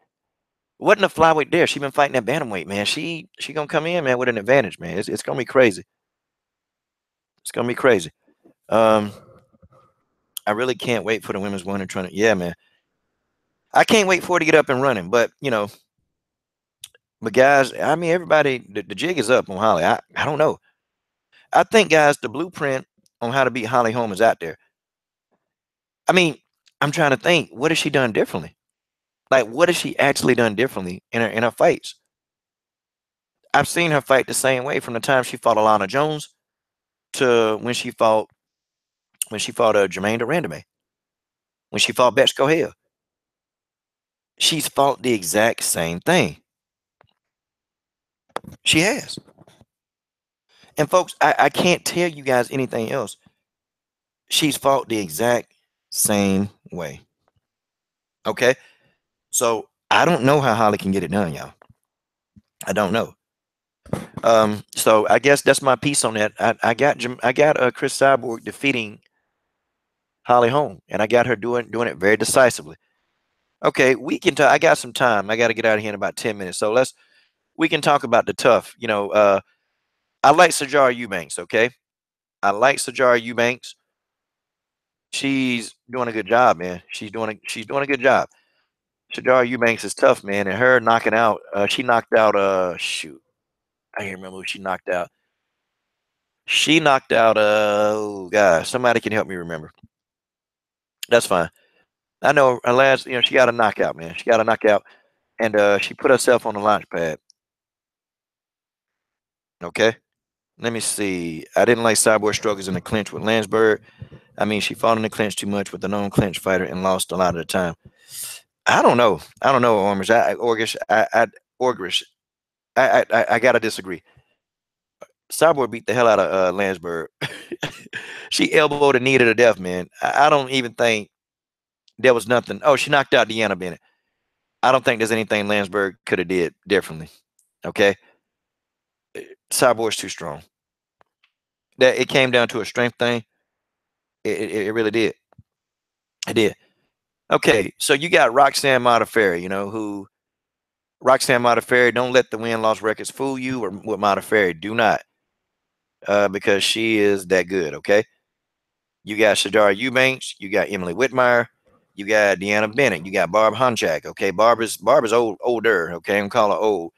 wasn't a flyweight there. She been fighting at bantamweight, man. She gonna come in, man, with an advantage, man. It's gonna be crazy. It's gonna be crazy. Um, I really can't wait for the women's one and trying to. Yeah, man. I can't wait for it to get up and running. But you know, but guys, I mean, everybody, the jig is up on Holly. I don't know. I think, guys, the blueprint on how to beat Holly Holm is out there. I mean, I'm trying to think, what has she done differently? Like, what has she actually done differently in her fights? I've seen her fight the same way from the time she fought Alana Jones to when she fought Jermaine Durandame, when she fought Betchko Hill. She's fought the exact same thing. She has. And folks, I can't tell you guys anything else. She's fought the exact same way. Okay? So I don't know how Holly can get it done, y'all. I don't know. So I guess that's my piece on that. I got Chris Cyborg defeating Holly Holm, and I got her doing it very decisively. Okay, we can talk. I got some time. I got to get out of here in about 10 minutes. So we can talk about the tough. You know, I like Sijara Eubanks. Okay, I like Sijara Eubanks. She's doing a good job, man. She's doing a good job. Sijara Eubanks is tough, man, and her knocking out. She knocked out. Shoot, I can't remember who she knocked out. She knocked out. Oh gosh, somebody can help me remember. That's fine. I know her last. You know, she got a knockout, man. She got a knockout, and she put herself on the launch pad. Okay. Let me see. I didn't like Cyborg struggles in the clinch with Landsberg. I mean, she fought in the clinch too much with a known clinch fighter and lost a lot of the time. I don't know. I don't know, Ormish. Orgrish. I gotta disagree. Cyborg beat the hell out of Landsberg. She elbowed and knee to death, man. I don't even think there was nothing. Oh, she knocked out Deanna Bennett. I don't think there's anything Landsberg could have did differently. Okay. Cyborg's too strong. That it came down to a strength thing. It really did. It did. Okay, so you got Roxanne Modafferi, you know, who Roxanne Modafferi, don't let the win-loss records fool you or with Modafferi. Do not. Because she is that good, okay? You got Shadara Eubanks. You got Emily Whitmire. You got Deanna Bennett. You got Barb Honchak. Okay, Barbara's older. Okay, I'm calling her old.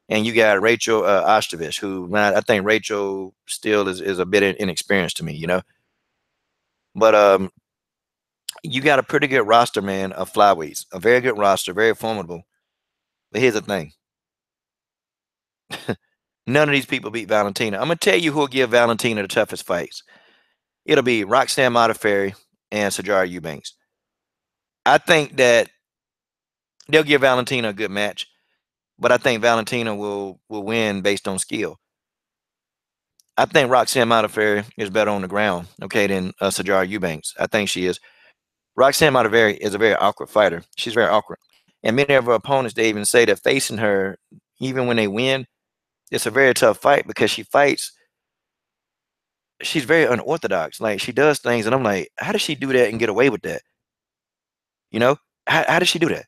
And you got Rachel Ostovich, who, man, I think Rachel still is a bit inexperienced to me, you know. But you got a pretty good roster, man, of flyweights. A very good roster, very formidable. But here's the thing: none of these people beat Valentina. I'm gonna tell you who'll give Valentina the toughest fights. It'll be Roxanne Modafferi and Sajara Eubanks. I think that they'll give Valentina a good match, but I think Valentina will win based on skill. I think Roxanne Modafferi is better on the ground, okay, than Sajara Eubanks. I think she is. Roxanne Modafferi is a very awkward fighter. She's very awkward. And many of her opponents, they even say that facing her, even when they win, it's a very tough fight because she's very unorthodox. Like, she does things, and I'm like, how does she do that and get away with that? You know? How does she do that?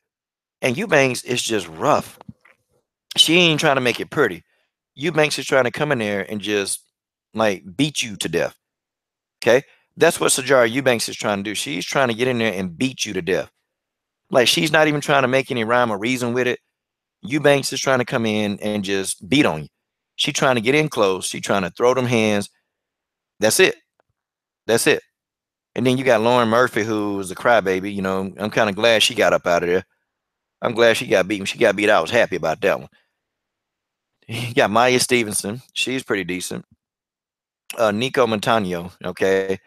And Eubanks is just rough. She ain't trying to make it pretty. Eubanks is trying to come in there and just like beat you to death. Okay? That's what Sajara Eubanks is trying to do. She's trying to get in there and beat you to death. Like, she's not even trying to make any rhyme or reason with it. Eubanks is trying to come in and just beat on you. She's trying to get in close. She's trying to throw them hands. That's it. That's it. And then you got Lauren Murphy, who's a crybaby. You know, I'm kind of glad she got up out of there. I'm glad she got beat. When she got beat, I was happy about that one. You got Maya Stevenson. She's pretty decent. Nico Montano. Okay.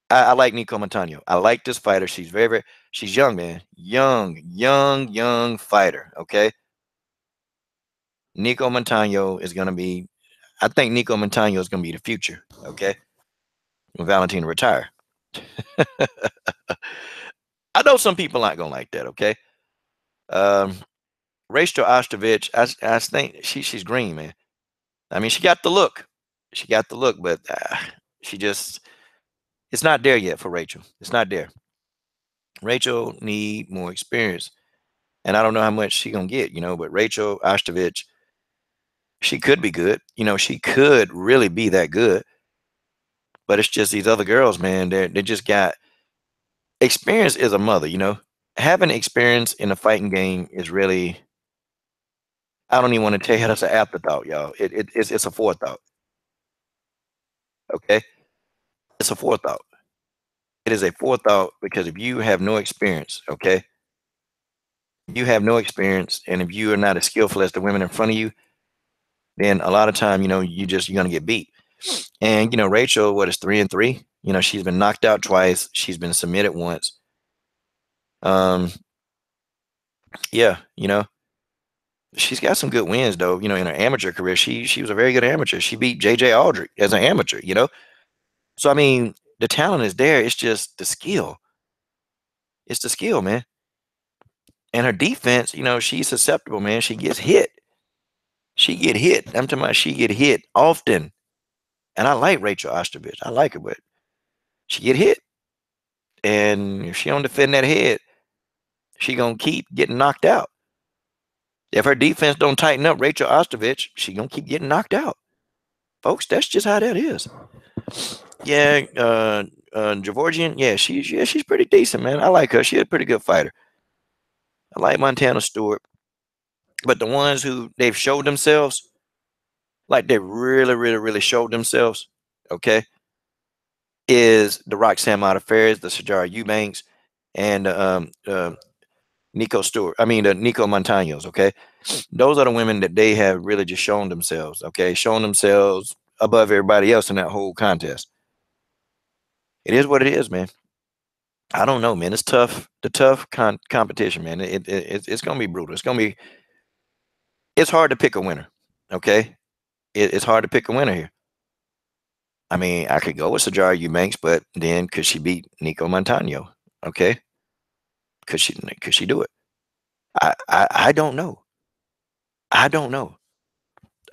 I like Nico Montano. I like this fighter. She's she's young, man. Young fighter. Okay. Nico Montano is going to be, I think Nico Montano is going to be the future. Okay. When Valentina retire. I know some people aren't going to like that. Okay. Um, Rachel Ostovich, I think she's green, man. I mean, she got the look. She got the look, but she just, it's not there yet for Rachel. It's not there. Rachel need more experience. And I don't know how much she gonna get, you know, but Rachel Ostovich, she could be good. You know, she could really be that good. But it's just these other girls, man, they just got experience is a mother, you know. Having experience in a fighting game is really, I don't even want to tell you that's an afterthought, y'all. It's a forethought. Okay. It's a forethought. It is a forethought because if you have no experience, okay, you have no experience, and if you are not as skillful as the women in front of you, then a lot of time, you know, you're gonna get beat. And you know, Rachel, what is 3-3? You know, she's been knocked out twice. She's been submitted once. Um, yeah, you know, she's got some good wins though. You know, in her amateur career, she was a very good amateur. She beat JJ Aldrich as an amateur. You know, so I mean, the talent is there. It's just the skill. It's the skill, man. And her defense, you know, she's susceptible, man. She gets hit. She get hit. I'm talking about she get hit often. And I like Rachel Ostovich. I like her, but she get hit. And if she don't defend that head, she gonna keep getting knocked out. If her defense don't tighten up, Rachel Ostovich, she gonna keep getting knocked out. Folks, that's just how that is. Yeah, Georgian, yeah, she's pretty decent, man. I like her. She's a pretty good fighter. I like Montana Stewart. But the ones who they've showed themselves, like they really showed themselves, okay, is the Roxanne Modafferi, the Sajara Eubanks, and Nico Stewart. I mean, the Nico Montaños. Okay, those are the women that they have really just shown themselves. Okay, shown themselves above everybody else in that whole contest. It is what it is, man. I don't know, man. It's tough. The tough competition, man. It's gonna be brutal. It's hard to pick a winner. Okay, it's hard to pick a winner here. I mean, I could go with Sajara Eubanks, but then could she beat Nico Montano? Okay, could she do it? I don't know. I don't know.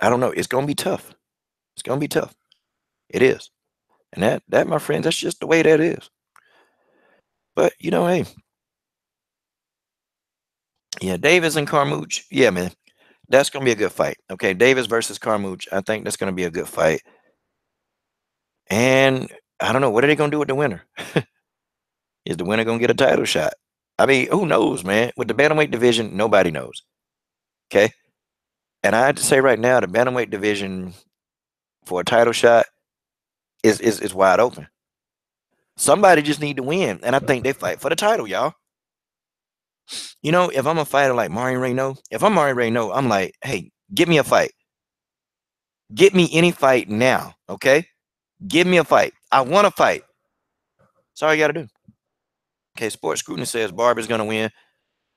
I don't know. It's gonna be tough. It's gonna be tough. It is. And that, my friends, that's just the way that is. But you know, hey, yeah, Davis and Carmouche. Yeah, man. That's gonna be a good fight. Okay, Davis versus Carmouche. I think that's gonna be a good fight. And I don't know. What are they gonna do with the winner? Is the winner gonna get a title shot? I mean, who knows, man? With the bantamweight division, nobody knows. Okay, and I have to say right now, the bantamweight division for a title shot is wide open. Somebody just need to win, and I think they fight for the title, y'all. You know, if I'm a fighter like Mario Reyno, if I'm Mario Reyno, I'm like, hey, give me a fight. Get me any fight now, okay? Give me a fight. I want to fight. That's all you got to do. Okay, Sports Scrutiny says Barb is going to win.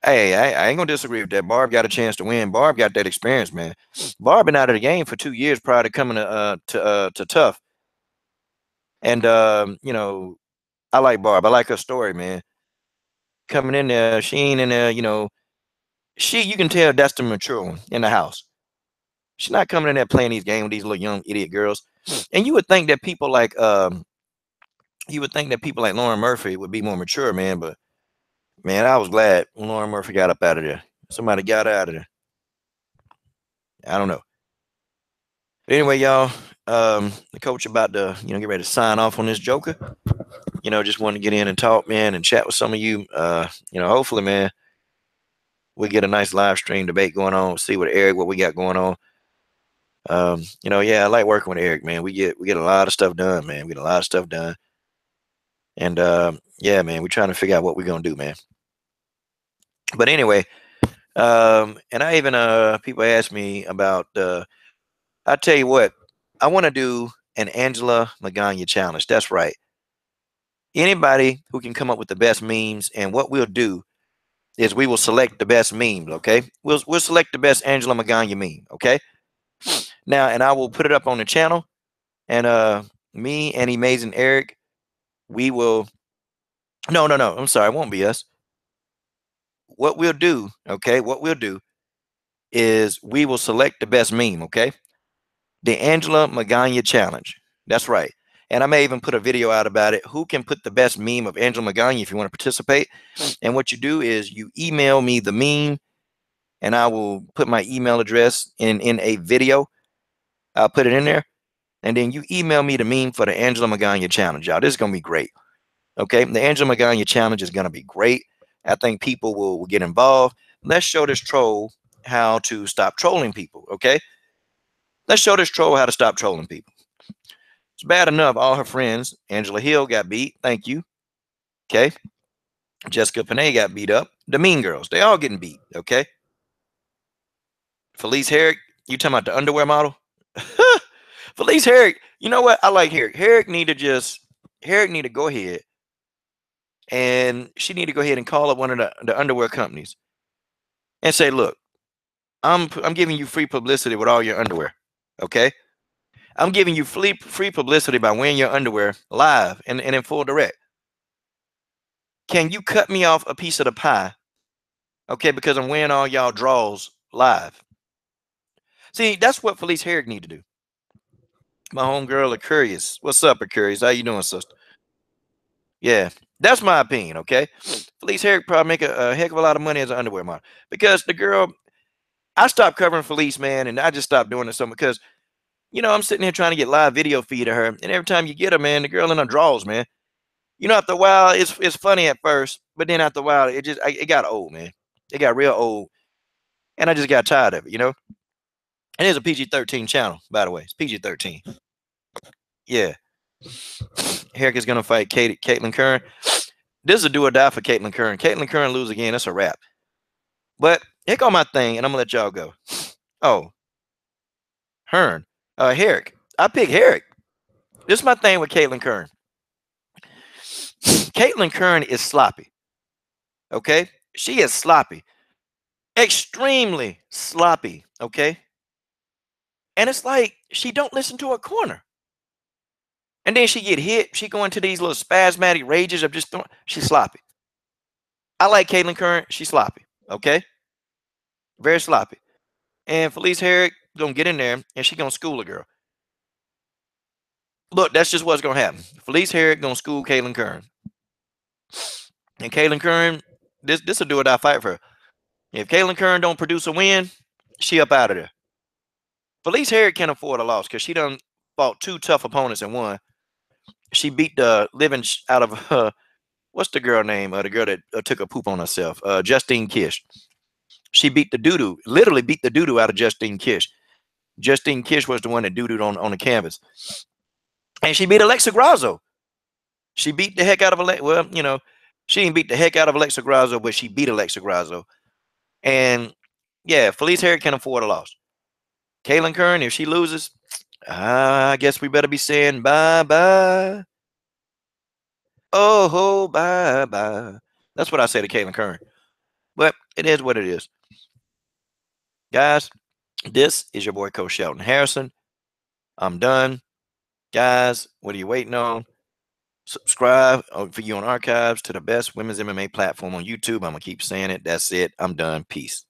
Hey, I ain't going to disagree with that. Barb got a chance to win. Barb got that experience, man. Barb been out of the game for 2 years prior to coming to Tough. And, you know, I like Barb. I like her story, man. Coming in there, she ain't in there, you know. You can tell that's the mature one in the house. She's not coming in there playing these games with these little young idiot girls. And you would think that people like Lauren Murphy would be more mature, man. But man, I was glad when Lauren Murphy got up out of there. Somebody got out of there. I don't know. But anyway, y'all, the coach about to get ready to sign off on this Joker. Just wanted to get in and talk, man, and chat with some of you. Hopefully, man, we get a nice live stream debate going on. See what we got going on. Yeah, I like working with Eric, man. We get a lot of stuff done, man. We get a lot of stuff done. And yeah, man, we're trying to figure out what we're gonna do, man. But anyway, and I even people ask me about I tell you what, I want to do an Angela Magana challenge. That's right. Anybody who can come up with the best memes, and what we'll do is we will select the best memes, okay? We'll select the best Angela Magana meme, okay? Now, and I will put it up on the channel, and me and Amazing Eric, we will no, I'm sorry, it won't be us. What we'll do, okay? What we'll do is we will select the best meme, okay? The Angela Magana challenge. That's right. And I may even put a video out about it. Who can put the best meme of Angela Magana if you want to participate? And what you do is you email me the meme, and I will put my email address in a video. I'll put it in there. And then you email me the meme for the Angela Magana challenge, y'all. This is going to be great. Okay. The Angela Magana challenge is going to be great. I think people will get involved. Let's show this troll how to stop trolling people. Okay. Let's show this troll how to stop trolling people. It's bad enough all her friends. Angela Hill got beat. Thank you. Okay. Jessica Panay got beat up. The Mean Girls, they all getting beat. Okay. Felice Herrick, you talking about the underwear model? Felice Herrick, you know what? I like Herrick. Herrick need to go ahead, and she need to go ahead and call up one of the underwear companies and say, look, I'm giving you free publicity with all your underwear. Okay. I'm giving you free publicity by wearing your underwear live and in full direct. Can you cut me off a piece of the pie? Okay, because I'm wearing all y'all draws live. See, that's what Felice Herrick need to do. My homegirl Aquarius. What's up, Aquarius? How you doing, sister? Yeah, that's my opinion, okay? Felice Herrick probably make a heck of a lot of money as an underwear model. Because the girl, I stopped covering Felice, man, and I just stopped doing it so because, I'm sitting here trying to get live video feed of her, and every time you get her, man, the girl in her draws, man. After a while, it's funny at first, but then after a while, it got old, man. It got real old, and I just got tired of it, And it's a PG-13 channel, by the way. It's PG-13. Yeah. Herrick is gonna fight Caitlin Curran. This is a do or die for Caitlin Curran. Caitlin Curran lose again. That's a wrap. But here go my thing, and I'm gonna let y'all go. Oh, Herrick. I pick Herrick. This is my thing with Caitlin Curran. Caitlin Curran is sloppy. Okay, she is sloppy, extremely sloppy. Okay, and it's like she don't listen to her corner, and then she get hit. She go into these little spasmodic rages of just throwing. She's sloppy. I like Caitlin Curran. She's sloppy. Okay, very sloppy. And Felice Herrick gonna get in there and she gonna school a girl. Look, that's just what's gonna happen. Felice Herrick gonna school Caitlin Curran. And Caitlin Curran, this will do or die fight for her. If Caitlin Curran don't produce a win, she up out of there. Felice Herrick can't afford a loss because she done fought 2 tough opponents and won. She beat the living out of what's the girl name? The girl that took a poop on herself. Justine Kish. She beat the doo-doo, literally beat the doo-doo out of Justine Kish. Justine Kish was the one that doo-dooed on the canvas. And she beat Alexa Grasso. She beat the heck out of Alexa. Well, you know, she didn't beat the heck out of Alexa Grasso, but she beat Alexa Grasso. And yeah, Felice Herrig can afford a loss. Kaylin Curran, if she loses, I guess we better be saying bye-bye. Oh, bye-bye. That's what I say to Kaylin Curran. But it is what it is. Guys, this is your boy, Coach Shelton Harrison. I'm done. Guys, what are you waiting on? Subscribe for you on archives to the best women's MMA platform on YouTube. I'm going to keep saying it. That's it. I'm done. Peace.